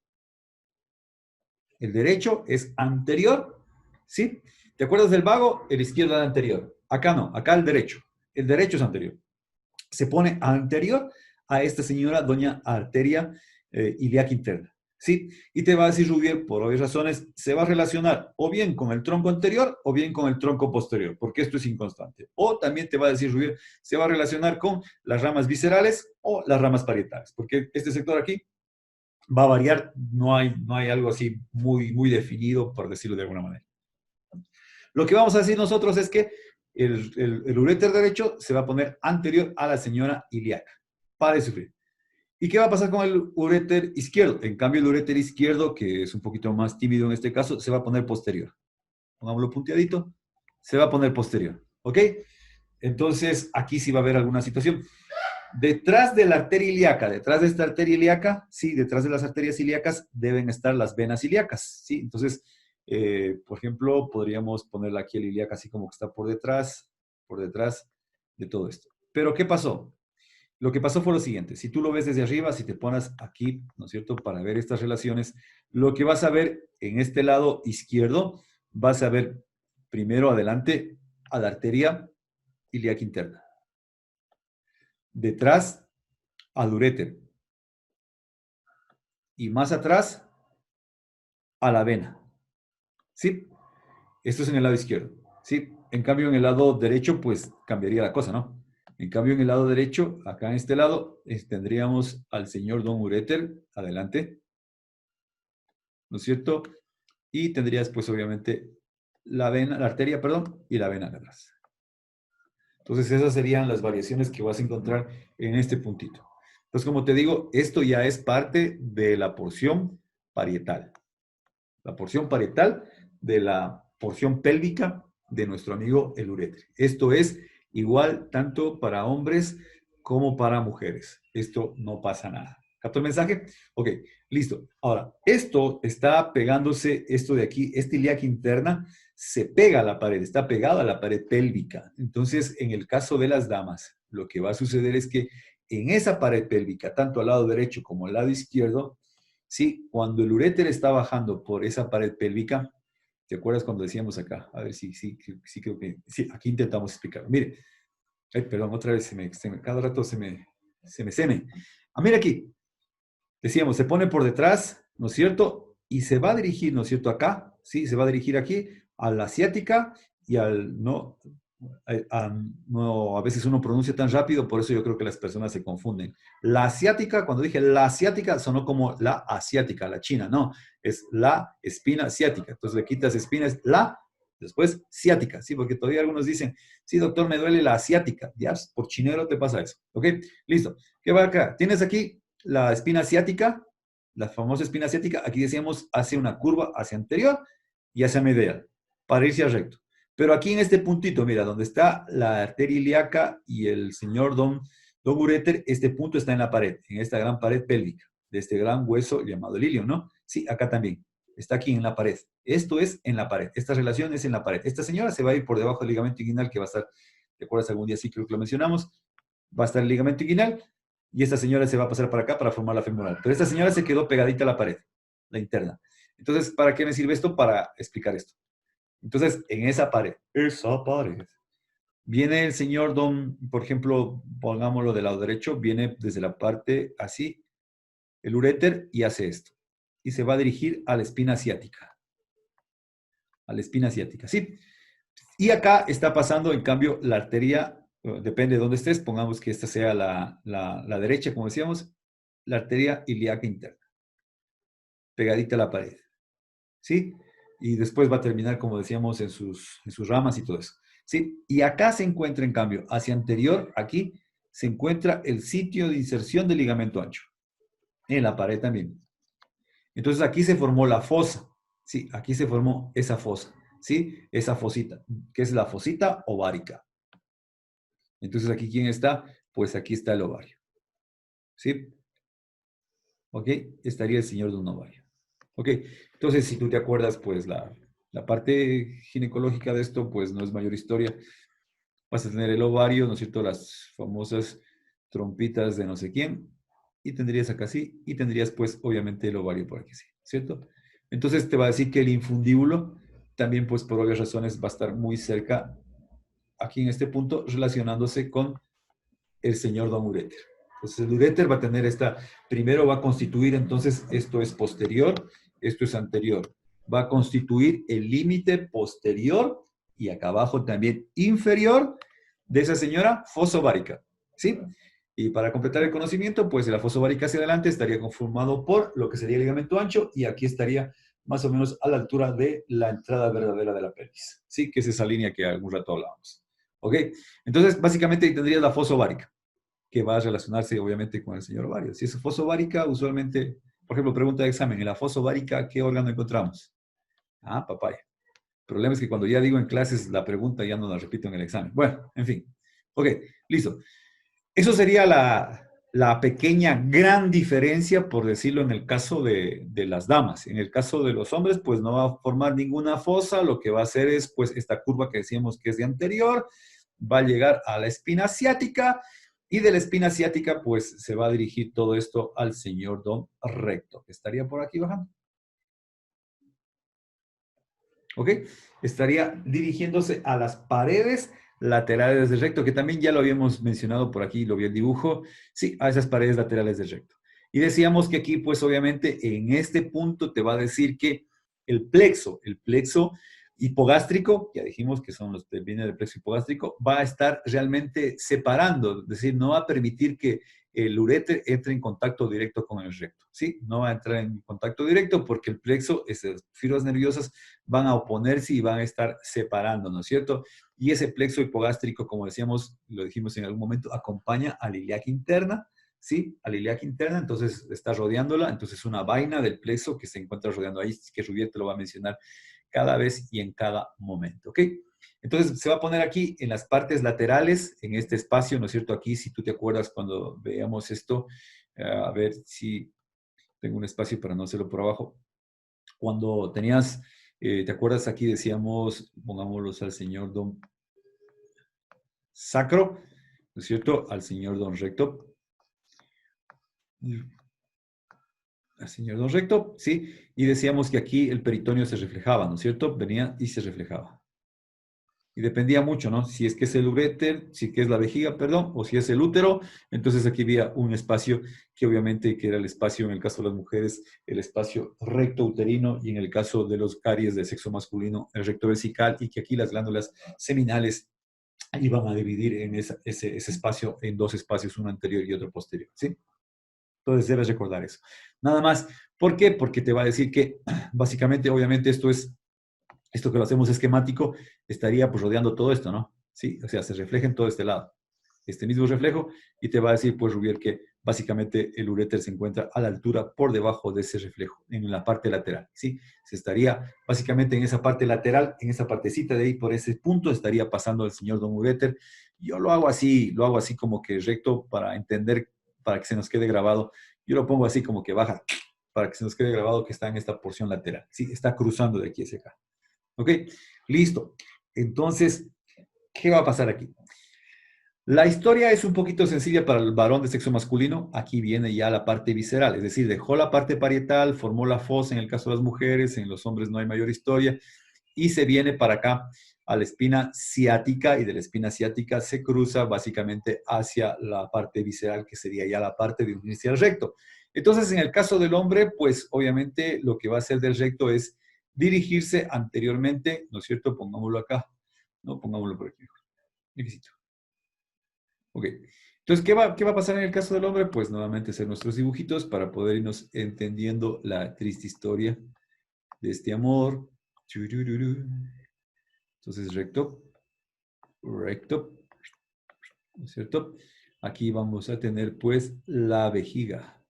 El derecho es anterior, ¿sí? ¿Te acuerdas del vago? El izquierdo era anterior. Acá no, acá el derecho. El derecho es anterior. Se pone anterior a esta señora, doña arteria ilíaca interna, ¿sí? Y te va a decir Rouvier, por obvias razones, se va a relacionar o bien con el tronco anterior o bien con el tronco posterior, porque esto es inconstante. O también te va a decir Rouvier, se va a relacionar con las ramas viscerales o las ramas parietales, porque este sector aquí va a variar, no hay algo así muy, muy definido, por decirlo de alguna manera. Lo que vamos a decir nosotros es que el uréter derecho se va a poner anterior a la señora ilíaca. Para de sufrir. ¿Y qué va a pasar con el uréter izquierdo? En cambio, el uréter izquierdo, que es un poquito más tímido en este caso, se va a poner posterior. Pongámoslo punteadito, se va a poner posterior. ¿Ok? Entonces, aquí sí va a haber alguna situación. Detrás de la arteria ilíaca, detrás de esta arteria ilíaca, sí, detrás de las arterias ilíacas deben estar las venas ilíacas, sí. Entonces, por ejemplo, podríamos ponerla aquí el ilíaca así como que está por detrás de todo esto. Pero, ¿qué pasó? Lo que pasó fue lo siguiente. Si tú lo ves desde arriba, si te pones aquí, ¿no es cierto?, para ver estas relaciones, lo que vas a ver en este lado izquierdo, vas a ver primero adelante a la arteria ilíaca interna. Detrás al uréter. Y más atrás a la vena. ¿Sí? Esto es en el lado izquierdo, ¿sí? En cambio, en el lado derecho, pues cambiaría la cosa, ¿no? En cambio, en el lado derecho, acá en este lado, tendríamos al señor Don Ureter, adelante, ¿no es cierto? Y tendrías, pues, obviamente, la vena, la arteria, perdón, y la vena de atrás. Entonces, esas serían las variaciones que vas a encontrar en este puntito. Entonces, como te digo, esto ya es parte de la porción parietal. La porción parietal de la porción pélvica de nuestro amigo el uréter. Esto es igual tanto para hombres como para mujeres. Esto no pasa nada. ¿Captó el mensaje? Ok, listo. Ahora, esto está pegándose, esto de aquí, esta ilíaca interna, se pega a la pared, está pegado a la pared pélvica. Entonces, en el caso de las damas, lo que va a suceder es que en esa pared pélvica, tanto al lado derecho como al lado izquierdo, ¿sí? Cuando el uréter está bajando por esa pared pélvica, ¿te acuerdas cuando decíamos acá? A ver, sí, creo que, sí, aquí intentamos explicarlo. Mire, ay, perdón, otra vez cada rato se me. Mira aquí, decíamos, se pone por detrás, ¿no es cierto? Y se va a dirigir, ¿no es cierto? Acá, ¿sí? Se va a dirigir aquí a la asiática y al, no, no, a veces uno pronuncia tan rápido, por eso yo creo que las personas se confunden. La asiática, cuando dije la asiática, sonó como la asiática, la china, no, es la espina asiática. Entonces le quitas espina, es la, después ciática, ¿sí? Porque todavía algunos dicen, sí, doctor, me duele la asiática. Ya, por chinero te pasa eso, ¿ok? Listo. ¿Qué va acá? Tienes aquí la espina asiática, la famosa espina asiática, aquí decíamos, hace una curva hacia anterior y hacia medial, para irse a recto. Pero aquí en este puntito, mira, donde está la arteria ilíaca y el señor Don Ureter, este punto está en la pared, en esta gran pared pélvica, de este gran hueso llamado el ilion, ¿no? Sí, acá también. Está aquí en la pared. Esto es en la pared. Esta relación es en la pared. Esta señora se va a ir por debajo del ligamento inguinal que va a estar, ¿te acuerdas algún día? Sí, creo que lo mencionamos. Va a estar el ligamento inguinal y esta señora se va a pasar para acá para formar la femoral. Pero esta señora se quedó pegadita a la pared, la interna. Entonces, ¿para qué me sirve esto? Para explicar esto. Entonces, en esa pared, viene el señor Don, por ejemplo, pongámoslo del lado derecho, viene desde la parte así, el uréter, y hace esto. Y se va a dirigir a la espina asiática. A la espina asiática, ¿sí? Y acá está pasando, en cambio, la arteria, depende de dónde estés, pongamos que esta sea la derecha, como decíamos, la arteria ilíaca interna, pegadita a la pared, ¿sí? Y después va a terminar, como decíamos, en sus ramas y todo eso, ¿sí? Y acá se encuentra, en cambio, hacia anterior, aquí, se encuentra el sitio de inserción del ligamento ancho, en la pared también. Entonces aquí se formó la fosa, ¿sí? Aquí se formó esa fosa, ¿sí? Esa fosita, que es la fosita ovárica. Entonces, ¿aquí quién está? Pues aquí está el ovario. ¿Sí? ¿Ok? Estaría el señor de un ovario. ¿Ok? Entonces, si tú te acuerdas, pues la parte ginecológica de esto, pues no es mayor historia. Vas a tener el ovario, ¿no es cierto? Las famosas trompitas de no sé quién. Y tendrías acá sí. Y tendrías, pues, obviamente el ovario por aquí sí. ¿Cierto? Entonces, te va a decir que el infundíbulo también, pues, por obvias razones, va a estar muy cerca, aquí en este punto, relacionándose con el señor Don Ureter. Entonces, el uréter va a tener primero va a constituir, entonces, esto es posterior, esto es anterior. Va a constituir el límite posterior y acá abajo también inferior de esa señora fosa ovárica, ¿sí? Y para completar el conocimiento, pues la fosa ovárica hacia adelante estaría conformado por lo que sería el ligamento ancho y aquí estaría más o menos a la altura de la entrada verdadera de la pelvis, ¿sí? Que es esa línea que algún rato hablábamos. ¿Ok? Entonces, básicamente tendrías la fosa ovárica, que va a relacionarse obviamente con el señor ovario. Si es fosa ovárica, usualmente, por ejemplo, pregunta de examen, en la fosa ovárica, ¿qué órgano encontramos? Papaya. El problema es que cuando ya digo en clases la pregunta ya no la repito en el examen. Bueno, en fin. Ok, listo. Eso sería la pequeña, gran diferencia, por decirlo, en el caso de las damas. En el caso de los hombres, pues no va a formar ninguna fosa. Lo que va a hacer es, pues, esta curva que decíamos que es de anterior, va a llegar a la espina asiática y de la espina asiática, pues, se va a dirigir todo esto al señor Don recto, que estaría por aquí bajando. ¿Ok? Estaría dirigiéndose a las paredes laterales del recto, que también ya lo habíamos mencionado por aquí, lo vi el dibujo, sí, a esas paredes laterales del recto. Y decíamos que aquí, pues obviamente, en este punto te va a decir que el plexo Hipogástrico, ya dijimos que son los que vienen del plexo hipogástrico, va a estar realmente separando, es decir, no va a permitir que el uréter entre en contacto directo con el recto, ¿sí? No va a entrar en contacto directo porque el plexo, esas fibras nerviosas van a oponerse y van a estar separando, ¿no es cierto? Y ese plexo hipogástrico, como decíamos, lo dijimos en algún momento, acompaña a la ilíaca interna, ¿sí? A la ilíaca interna, entonces está rodeándola, entonces una vaina del plexo que se encuentra rodeando ahí, que Rubier te lo va a mencionar cada vez y en cada momento, ¿ok? Entonces se va a poner aquí en las partes laterales, en este espacio, ¿no es cierto? Aquí, si tú te acuerdas cuando veamos esto, a ver si tengo un espacio para no hacerlo por abajo. Cuando tenías, ¿te acuerdas? Aquí decíamos, pongámoslos al señor Don Sacro, ¿no es cierto? Al señor Don Recto. Al señor Don Recto, ¿sí? Y decíamos que aquí el peritoneo se reflejaba, ¿no es cierto? Venía y se reflejaba. Y dependía mucho, ¿no? Si es que es el uréter, si es que es la vejiga, perdón, o si es el útero, entonces aquí había un espacio que obviamente que era el espacio, en el caso de las mujeres, el espacio recto uterino, y en el caso de los caries de sexo masculino, el recto vesical, y que aquí las glándulas seminales iban a dividir en ese espacio en dos espacios, uno anterior y otro posterior, ¿sí? Entonces debes recordar eso. Nada más. ¿Por qué? Porque te va a decir que básicamente, obviamente, esto que lo hacemos esquemático, estaría pues rodeando todo esto, ¿no? Sí, o sea, se refleja en todo este lado, este mismo reflejo, y te va a decir, pues, Rubier, que básicamente el uréter se encuentra a la altura por debajo de ese reflejo, en la parte lateral, ¿sí? Se estaría básicamente en esa parte lateral, en esa partecita de ahí, por ese punto, estaría pasando el señor Don Uréter. Yo lo hago así como que recto para entender, para que se nos quede grabado. Yo lo pongo así como que baja, para que se nos quede grabado que está en esta porción lateral, ¿sí? Está cruzando de aquí hacia acá. ¿Ok? Listo. Entonces, ¿qué va a pasar aquí? La historia es un poquito sencilla para el varón de sexo masculino. Aquí viene ya la parte visceral, es decir, dejó la parte parietal, formó la fosa en el caso de las mujeres, en los hombres no hay mayor historia, y se viene para acá a la espina ciática, y de la espina ciática se cruza básicamente hacia la parte visceral, que sería ya la parte de unirse al recto. Entonces, en el caso del hombre, pues obviamente lo que va a hacer del recto es dirigirse anteriormente, ¿no es cierto? Pongámoslo acá, ¿no? Pongámoslo por aquí. Necesito. Ok. Entonces, ¿qué va a pasar en el caso del hombre? Pues nuevamente hacer nuestros dibujitos para poder irnos entendiendo la triste historia de este amor. Churururu. Entonces, recto, recto, ¿no es cierto? Aquí vamos a tener pues la vejiga.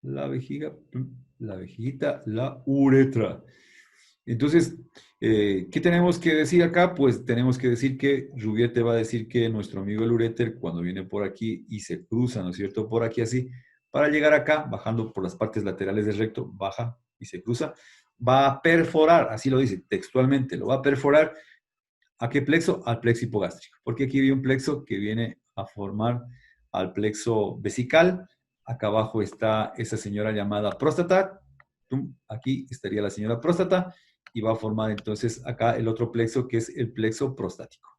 La vejiga, la vejiguita, la uretra. Entonces, ¿qué tenemos que decir acá? Pues tenemos que decir que Rubier te va a decir que nuestro amigo el uréter, cuando viene por aquí y se cruza, ¿no es cierto? Por aquí así, para llegar acá, bajando por las partes laterales del recto, baja y se cruza, va a perforar, así lo dice textualmente, lo va a perforar. ¿A qué plexo? Al plexo hipogástrico. Porque aquí hay un plexo que viene a formar al plexo vesical. Acá abajo está esa señora llamada próstata. Aquí estaría la señora próstata y va a formar entonces acá el otro plexo que es el plexo prostático.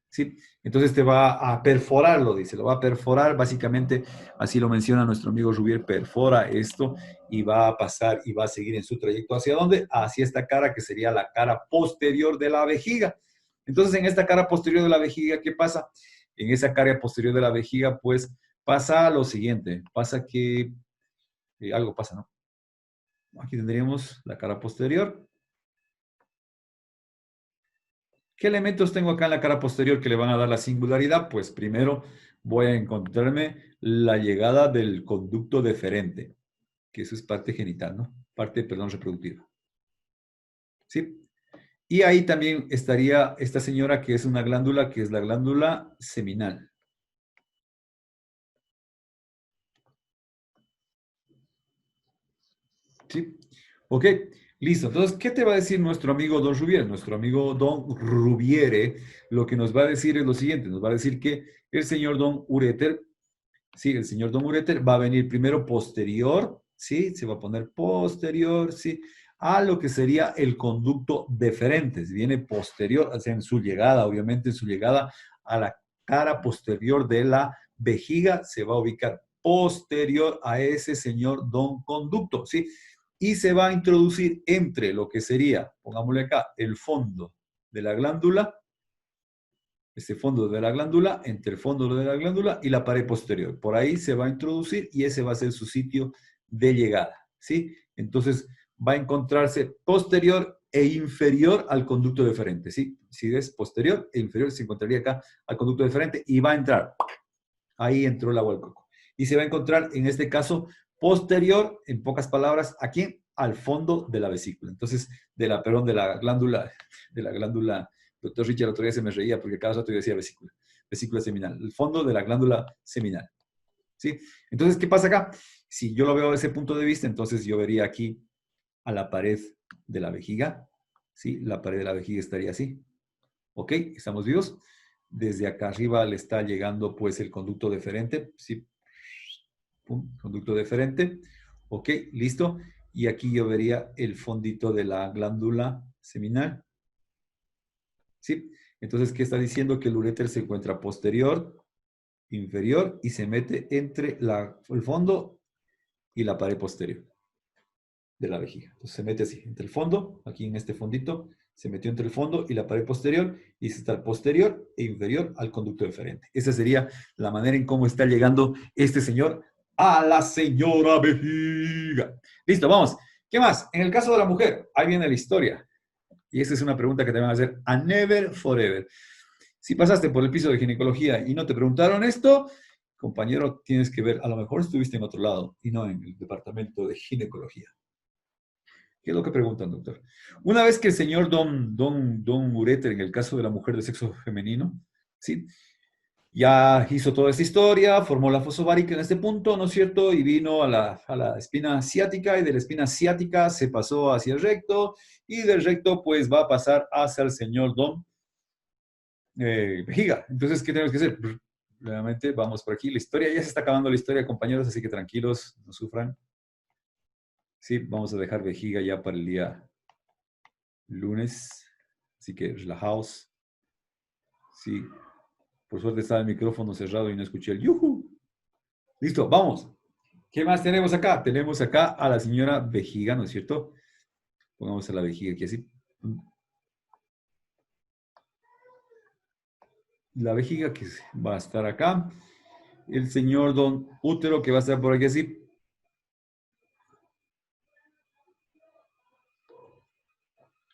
¿Sí? Entonces te va a perforar, lo dice, lo va a perforar, básicamente, así lo menciona nuestro amigo Rubier, perfora esto y va a pasar y va a seguir en su trayecto. ¿Hacia dónde? Hacia esta cara que sería la cara posterior de la vejiga. Entonces, en esta cara posterior de la vejiga, ¿qué pasa? En esa cara posterior de la vejiga, pues pasa lo siguiente, pasa que algo pasa, ¿no? Aquí tendríamos la cara posterior. ¿Qué elementos tengo acá en la cara posterior que le van a dar la singularidad? Pues primero voy a encontrarme la llegada del conducto deferente, que eso es parte genital, ¿no? Parte, perdón, reproductiva. ¿Sí? Y ahí también estaría esta señora que es una glándula, que es la glándula seminal. ¿Sí? Ok, listo. Entonces, ¿qué te va a decir nuestro amigo Don Rubiere? Nuestro amigo Don Rubiere lo que nos va a decir es lo siguiente. Nos va a decir que el señor Don Ureter, sí, el señor Don Ureter va a venir primero posterior, ¿sí? Se va a poner posterior, ¿sí? A lo que sería el conducto deferente. Viene posterior, o sea, en su llegada, obviamente en su llegada a la cara posterior de la vejiga, se va a ubicar posterior a ese señor Don Conducto, ¿sí? y se va a introducir entre lo que sería, pongámosle acá, el fondo de la glándula, este fondo de la glándula, entre el fondo de la glándula y la pared posterior. Por ahí se va a introducir y ese va a ser su sitio de llegada, ¿sí? Entonces va a encontrarse posterior e inferior al conducto deferente, ¿sí? Si es posterior e inferior, se encontraría acá al conducto deferente y va a entrar. Ahí entró el agua al coco. Y se va a encontrar, en este caso, posterior, en pocas palabras, ¿a quién? Al fondo de la vesícula. Entonces, perdón, de la glándula, doctor Richard, el otro día se me reía porque cada rato yo decía vesícula seminal, el fondo de la glándula seminal. ¿Sí? Entonces, ¿qué pasa acá? Si yo lo veo desde ese punto de vista, entonces yo vería aquí a la pared de la vejiga, ¿sí? La pared de la vejiga estaría así. ¿Ok? ¿Estamos vivos? Desde acá arriba le está llegando pues el conducto deferente, ¿sí? Pum, conducto deferente. ¿Ok? ¿Listo? Y aquí yo vería el fondito de la glándula seminal. ¿Sí? Entonces, ¿qué está diciendo? Que el uréter se encuentra posterior, inferior y se mete entre el fondo y la pared posterior de la vejiga. Entonces se mete así, entre el fondo, aquí en este fondito, se metió entre el fondo y la pared posterior, y se está posterior e inferior al conducto deferente. Esa sería la manera en cómo está llegando este señor a la señora vejiga. Listo, vamos. ¿Qué más? En el caso de la mujer, ahí viene la historia. Y esa es una pregunta que te van a hacer a never forever. Si pasaste por el piso de ginecología y no te preguntaron esto, compañero, tienes que ver, a lo mejor estuviste en otro lado y no en el departamento de ginecología. ¿Qué es lo que preguntan, doctor? Una vez que el señor Don Ureter, en el caso de la mujer de sexo femenino, ¿sí? Ya hizo toda esta historia, formó la fosa ovárica en este punto, ¿no es cierto? Y vino a la espina ciática, y de la espina ciática se pasó hacia el recto, y del recto pues va a pasar hacia el señor Don vejiga. Entonces, ¿qué tenemos que hacer? Nuevamente, vamos por aquí. La historia, ya se está acabando la historia, compañeros, así que tranquilos, no sufran. Sí, vamos a dejar vejiga ya para el día lunes. Así que relajaos. Sí, por suerte estaba el micrófono cerrado y no escuché el yuhu. Listo, vamos. ¿Qué más tenemos acá? Tenemos acá a la señora vejiga, ¿no es cierto? Pongamos a la vejiga aquí así. La vejiga que va a estar acá. El señor Don Útero que va a estar por aquí así.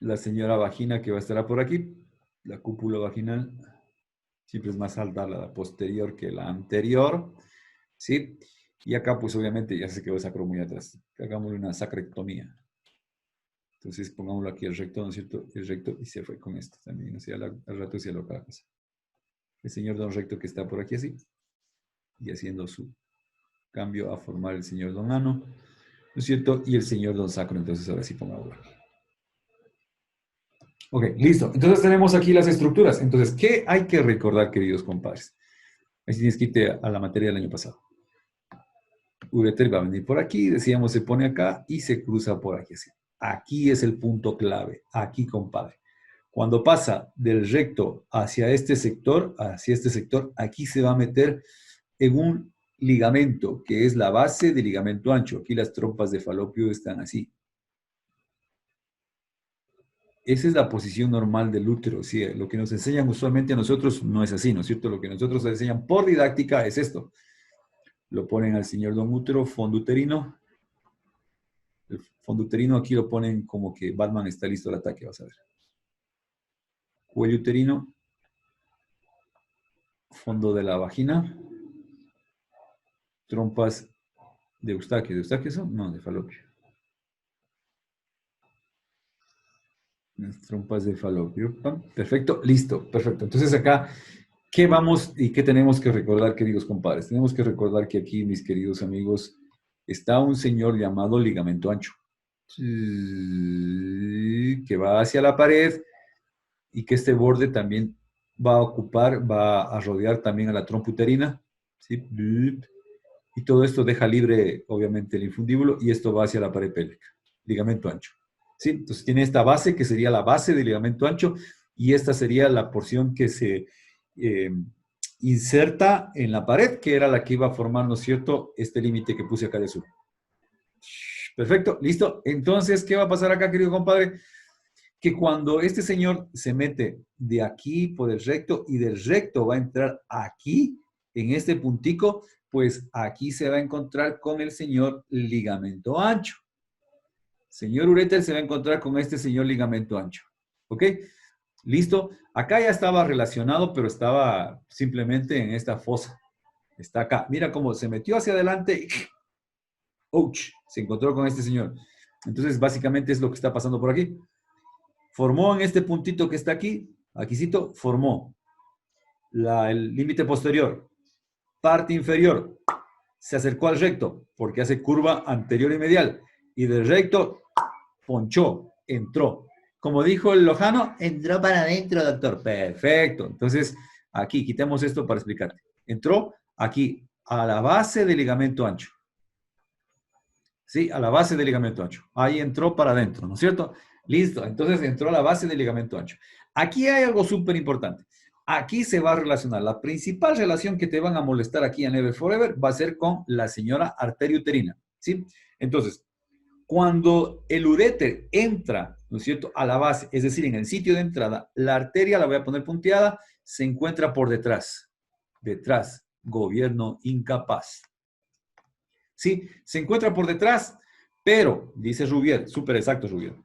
La señora vagina que va a estar por aquí. La cúpula vaginal. Siempre es más alta la posterior que la anterior. ¿Sí? Y acá, pues obviamente, ya se quedó el sacro muy atrás. Hagámosle una sacrectomía. Entonces, pongámoslo aquí el recto, ¿no es cierto? El recto, y se fue con esto también. O sea, al rato se loca la cosa. El señor Don Recto que está por aquí así. Y haciendo su cambio a formar el señor Don Ano. ¿No es cierto? Y el señor Don Sacro. Entonces, ahora sí pongámoslo aquí. Ok, listo. Entonces tenemos aquí las estructuras. Entonces, ¿qué hay que recordar, queridos compadres? Así tienes que irte a la materia del año pasado. Ureter va a venir por aquí, decíamos, se pone acá y se cruza por aquí así. Aquí es el punto clave, aquí, compadre. Cuando pasa del recto hacia este sector, aquí se va a meter en un ligamento, que es la base del ligamento ancho. Aquí las trompas de falopio están así. Esa es la posición normal del útero. Sí, lo que nos enseñan usualmente a nosotros no es así, ¿no es cierto? Lo que nosotros enseñan por didáctica es esto. Lo ponen al señor Don Útero, fondo uterino. El fondo uterino aquí lo ponen como que Batman está listo al ataque, vas a ver. Cuello uterino, fondo de la vagina, trompas de Eustaquio. ¿De Eustaquio son? No, de falopio. Las trompas de falopio. Perfecto, listo, perfecto. Entonces acá, ¿qué vamos y qué tenemos que recordar, queridos compadres? Tenemos que recordar que aquí, mis queridos amigos, está un señor llamado ligamento ancho, que va hacia la pared y que este borde también va a ocupar, va a rodear también a la trompa uterina, ¿sí? Y todo esto deja libre, obviamente, el infundíbulo y esto va hacia la pared pélvica, ligamento ancho. ¿Sí? Entonces tiene esta base que sería la base del ligamento ancho y esta sería la porción que se inserta en la pared, que era la que iba a formar, ¿no es cierto?, este límite que puse acá de azul. Perfecto, listo. Entonces, ¿qué va a pasar acá, querido compadre? Que cuando este señor se mete de aquí por el recto y del recto va a entrar aquí, en este puntico, pues aquí se va a encontrar con el señor ligamento ancho. Señor uréter se va a encontrar con este señor ligamento ancho. ¿Ok? Listo. Acá ya estaba relacionado, pero estaba simplemente en esta fosa. Está acá. Mira cómo se metió hacia adelante y ¡ouch! Se encontró con este señor. Entonces, básicamente es lo que está pasando por aquí. Formó en este puntito que está aquí, aquícito, formó el límite posterior, parte inferior, se acercó al recto, porque hace curva anterior y medial, y del recto, ponchó, entró. Como dijo el lojano, entró para adentro, doctor. Perfecto. Entonces, aquí, quitemos esto para explicarte. Entró aquí, a la base del ligamento ancho. ¿Sí? A la base del ligamento ancho. Ahí entró para adentro, ¿no es cierto? Listo. Entonces entró a la base del ligamento ancho. Aquí hay algo súper importante. Aquí se va a relacionar. La principal relación que te van a molestar aquí en Never Forever va a ser con la señora arteria uterina. ¿Sí? Entonces, cuando el uréter entra, ¿no es cierto?, a la base, es decir, en el sitio de entrada, la arteria, la voy a poner punteada, se encuentra por detrás. Detrás, gobierno incapaz. ¿Sí? Se encuentra por detrás, pero, dice Rubier, súper exacto Rubier,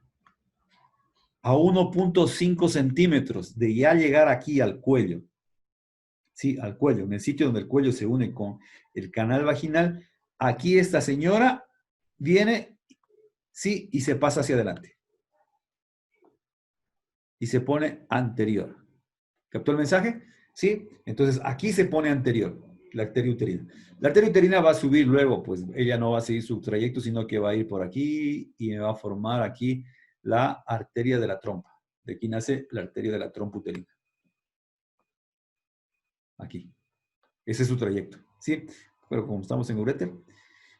a 1.5 centímetros de ya llegar aquí al cuello. Sí, al cuello, en el sitio donde el cuello se une con el canal vaginal. Aquí esta señora viene, sí, y se pasa hacia adelante. Y se pone anterior. ¿Captó el mensaje? ¿Sí? Entonces aquí se pone anterior, la arteria uterina. La arteria uterina va a subir luego, pues ella no va a seguir su trayecto, sino que va a ir por aquí y va a formar aquí la arteria de la trompa. De aquí nace la arteria de la trompa uterina. Aquí. Ese es su trayecto, ¿sí? Pero como estamos en uréter.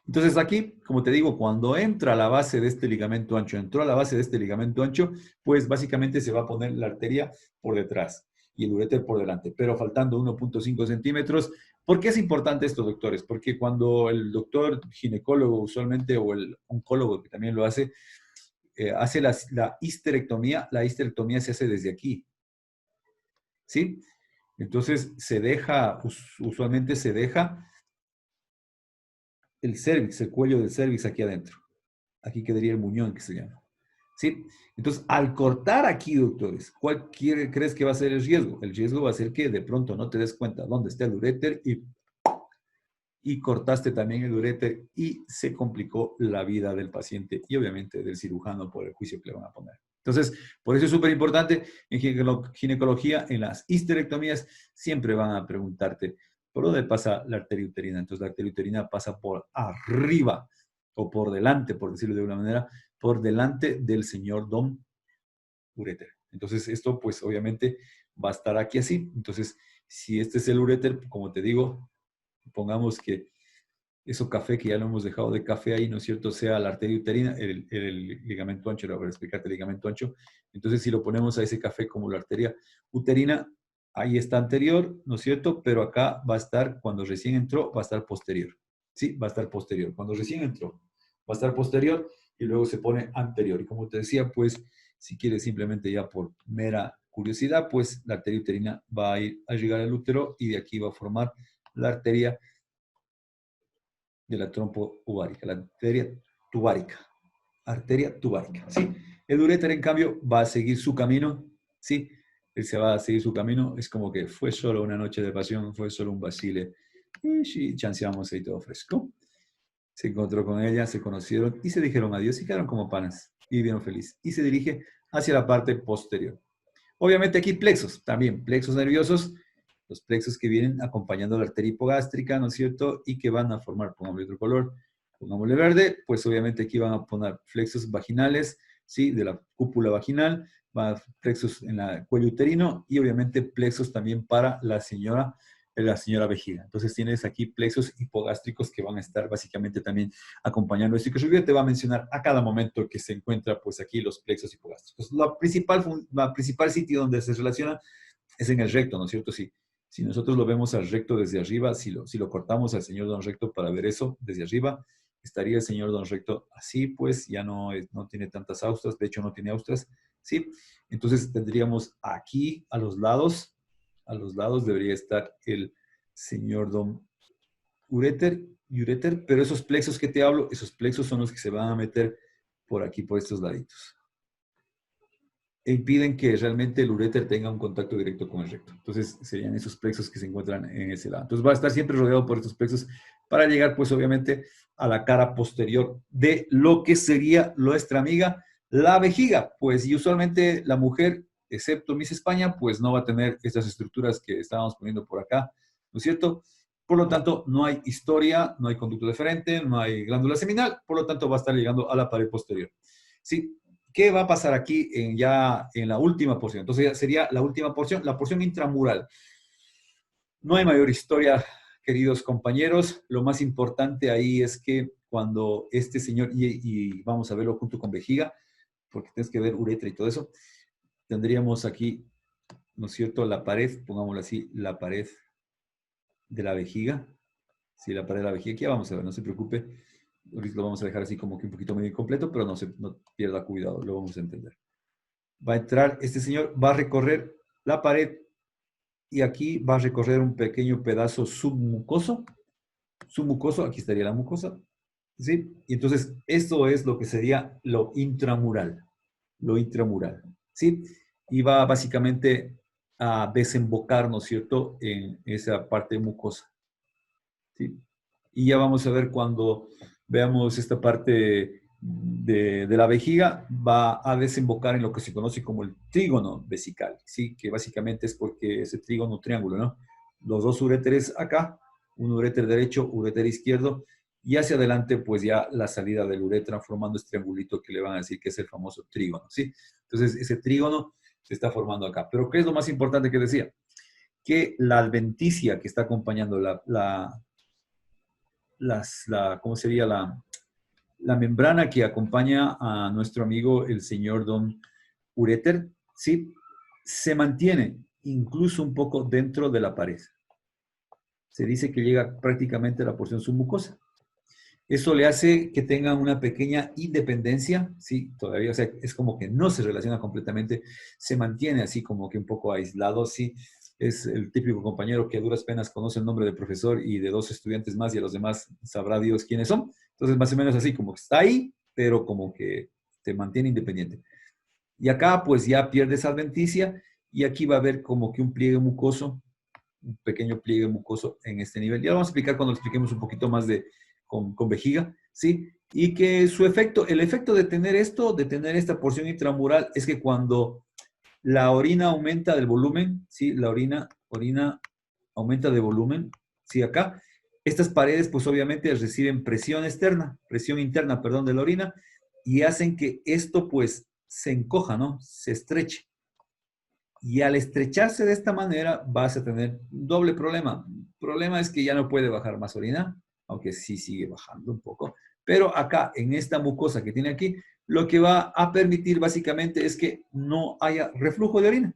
Entonces aquí, como te digo, cuando entra a la base de este ligamento ancho, entró a la base de este ligamento ancho, pues básicamente se va a poner la arteria por detrás y el uréter por delante, pero faltando 1.5 centímetros. ¿Por qué es importante esto, doctores? Porque cuando el doctor ginecólogo usualmente o el oncólogo que también lo hace la histerectomía se hace desde aquí, ¿sí? Entonces se deja, usualmente se deja el cervix, el cuello del cervix aquí adentro. Aquí quedaría el muñón que se llama. ¿Sí? Entonces, al cortar aquí, doctores, ¿cuál crees que va a ser el riesgo? El riesgo va a ser que de pronto no te des cuenta dónde está el uréter y cortaste también el uréter y se complicó la vida del paciente y obviamente del cirujano por el juicio que le van a poner. Entonces, por eso es súper importante en ginecología, en las histerectomías, siempre van a preguntarte por dónde pasa la arteria uterina. Entonces, la arteria uterina pasa por arriba o por delante, por decirlo de una manera, por delante del señor Don uréter. Entonces, esto pues obviamente va a estar aquí así. Entonces, si este es el uréter, como te digo, pongamos que eso café, que ya lo hemos dejado de café ahí, ¿no es cierto?, sea la arteria uterina, el ligamento ancho, voy a explicarte el ligamento ancho. Entonces, si lo ponemos a ese café como la arteria uterina, ahí está anterior, ¿no es cierto?, pero acá va a estar, cuando recién entró, va a estar posterior. Sí, va a estar posterior. Cuando recién entró, va a estar posterior y luego se pone anterior. Y como te decía, pues, si quieres simplemente ya por mera curiosidad, pues la arteria uterina va a ir a llegar al útero y de aquí va a formar la arteria de la trompa ovárica, la arteria tubárica. Arteria tubárica, ¿sí? El uréter, en cambio, va a seguir su camino, ¿sí? Él se va a seguir su camino, es como que fue solo una noche de pasión, fue solo un vacile, y chanceamos ahí todo fresco. Se encontró con ella, se conocieron y se dijeron adiós y quedaron como panas y vivieron feliz. Y se dirige hacia la parte posterior. Obviamente aquí plexos, también plexos nerviosos, los plexos que vienen acompañando la arteria hipogástrica, ¿no es cierto? Y que van a formar, pongámosle otro color, pongámosle verde, pues obviamente aquí van a poner plexos vaginales, ¿sí? De la cúpula vaginal, van a plexos en el cuello uterino y obviamente plexos también para la señora vejiga. Entonces tienes aquí plexos hipogástricos que van a estar básicamente también acompañando esto y que Silvia te va a mencionar a cada momento que se encuentra pues aquí los plexos hipogástricos. La principal sitio donde se relaciona es en el recto, ¿no es cierto? Si nosotros lo vemos al recto desde arriba, si lo cortamos al señor don recto para ver eso desde arriba, estaría el señor don recto así, pues ya no, no tiene tantas austras, de hecho no tiene austras, ¿sí? Entonces tendríamos aquí a los lados debería estar el señor don ureter, pero esos plexos que te hablo, esos plexos son los que se van a meter por aquí, por estos laditos. E impiden que realmente el uréter tenga un contacto directo con el recto. Entonces, serían esos plexos que se encuentran en ese lado. Entonces, va a estar siempre rodeado por estos plexos para llegar, pues, obviamente, a la cara posterior de lo que sería nuestra amiga, la vejiga. Pues, y usualmente la mujer, excepto Miss España, pues, no va a tener estas estructuras que estábamos poniendo por acá, ¿no es cierto? Por lo tanto, no hay historia, no hay conducto deferente, no hay glándula seminal, por lo tanto, va a estar llegando a la pared posterior. Sí. ¿Qué va a pasar aquí ya en la última porción? Entonces ya sería la última porción, la porción intramural. No hay mayor historia, queridos compañeros. Lo más importante ahí es que cuando este señor, y vamos a verlo junto con vejiga, porque tienes que ver uretra y todo eso, tendríamos aquí, ¿no es cierto?, la pared, pongámoslo así, la pared de la vejiga. Sí, la pared de la vejiga, aquí ya vamos a ver, no se preocupe. Ahorita lo vamos a dejar así como que un poquito medio incompleto, pero no pierda cuidado, lo vamos a entender. Va a entrar, este señor va a recorrer la pared y aquí va a recorrer un pequeño pedazo submucoso. Submucoso, aquí estaría la mucosa, ¿sí? Y entonces esto es lo que sería lo intramural, ¿sí? Y va básicamente a desembocar, ¿no es cierto?, en esa parte mucosa, ¿sí? Y ya vamos a ver cuando veamos esta parte de la vejiga, va a desembocar en lo que se conoce como el trígono vesical, ¿sí? Que básicamente es porque ese trígono triángulo, ¿no? Los dos uréteres acá, un uréter derecho, uréter izquierdo, y hacia adelante, pues ya la salida del uretra formando este triangulito que le van a decir que es el famoso trígono, ¿sí? Entonces, ese trígono se está formando acá. Pero, ¿qué es lo más importante que decía? Que la adventicia que está acompañando ¿cómo sería la membrana que acompaña a nuestro amigo el señor don uréter, ¿sí? Se mantiene incluso un poco dentro de la pared. Se dice que llega prácticamente a la porción submucosa. Eso le hace que tenga una pequeña independencia, ¿sí? Todavía, o sea, es como que no se relaciona completamente, se mantiene así como que un poco aislado, ¿sí? Es el típico compañero que a duras penas conoce el nombre del profesor y de dos estudiantes más y a los demás sabrá Dios quiénes son. Entonces, más o menos así, como que está ahí, pero como que se mantiene independiente. Y acá, pues ya pierde esa adventicia y aquí va a haber como que un pliegue mucoso, un pequeño pliegue mucoso en este nivel. Ya lo vamos a explicar cuando expliquemos un poquito más con vejiga, ¿sí? Y que su efecto, el efecto de tener esto, de tener esta porción intramural, es que cuando la orina aumenta del volumen, ¿sí? La orina aumenta de volumen, ¿sí? Acá, estas paredes, pues obviamente reciben presión interna, perdón, de la orina, y hacen que esto, pues, se encoja, ¿no? Se estreche. Y al estrecharse de esta manera, vas a tener un doble problema. El problema es que ya no puede bajar más orina, aunque sí sigue bajando un poco. Pero acá, en esta mucosa que tiene aquí, lo que va a permitir básicamente es que no haya reflujo de orina.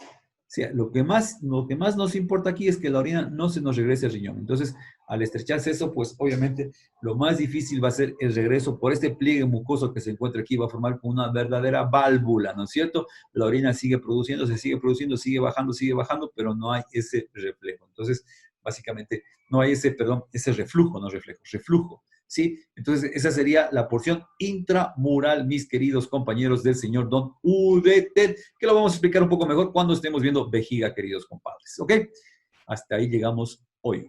O sea, lo que más nos importa aquí es que la orina no se nos regrese al riñón. Entonces, al estrecharse eso, pues obviamente lo más difícil va a ser el regreso por este pliegue mucoso que se encuentra aquí, va a formar como una verdadera válvula, ¿no es cierto? La orina sigue produciendo, sigue bajando, pero no hay ese reflejo. Entonces, básicamente, no hay ese reflujo, no reflejo, reflujo. ¿Sí? Entonces, esa sería la porción intramural, mis queridos compañeros del señor Don uréter, que lo vamos a explicar un poco mejor cuando estemos viendo vejiga, queridos compadres. ¿Ok? Hasta ahí llegamos hoy.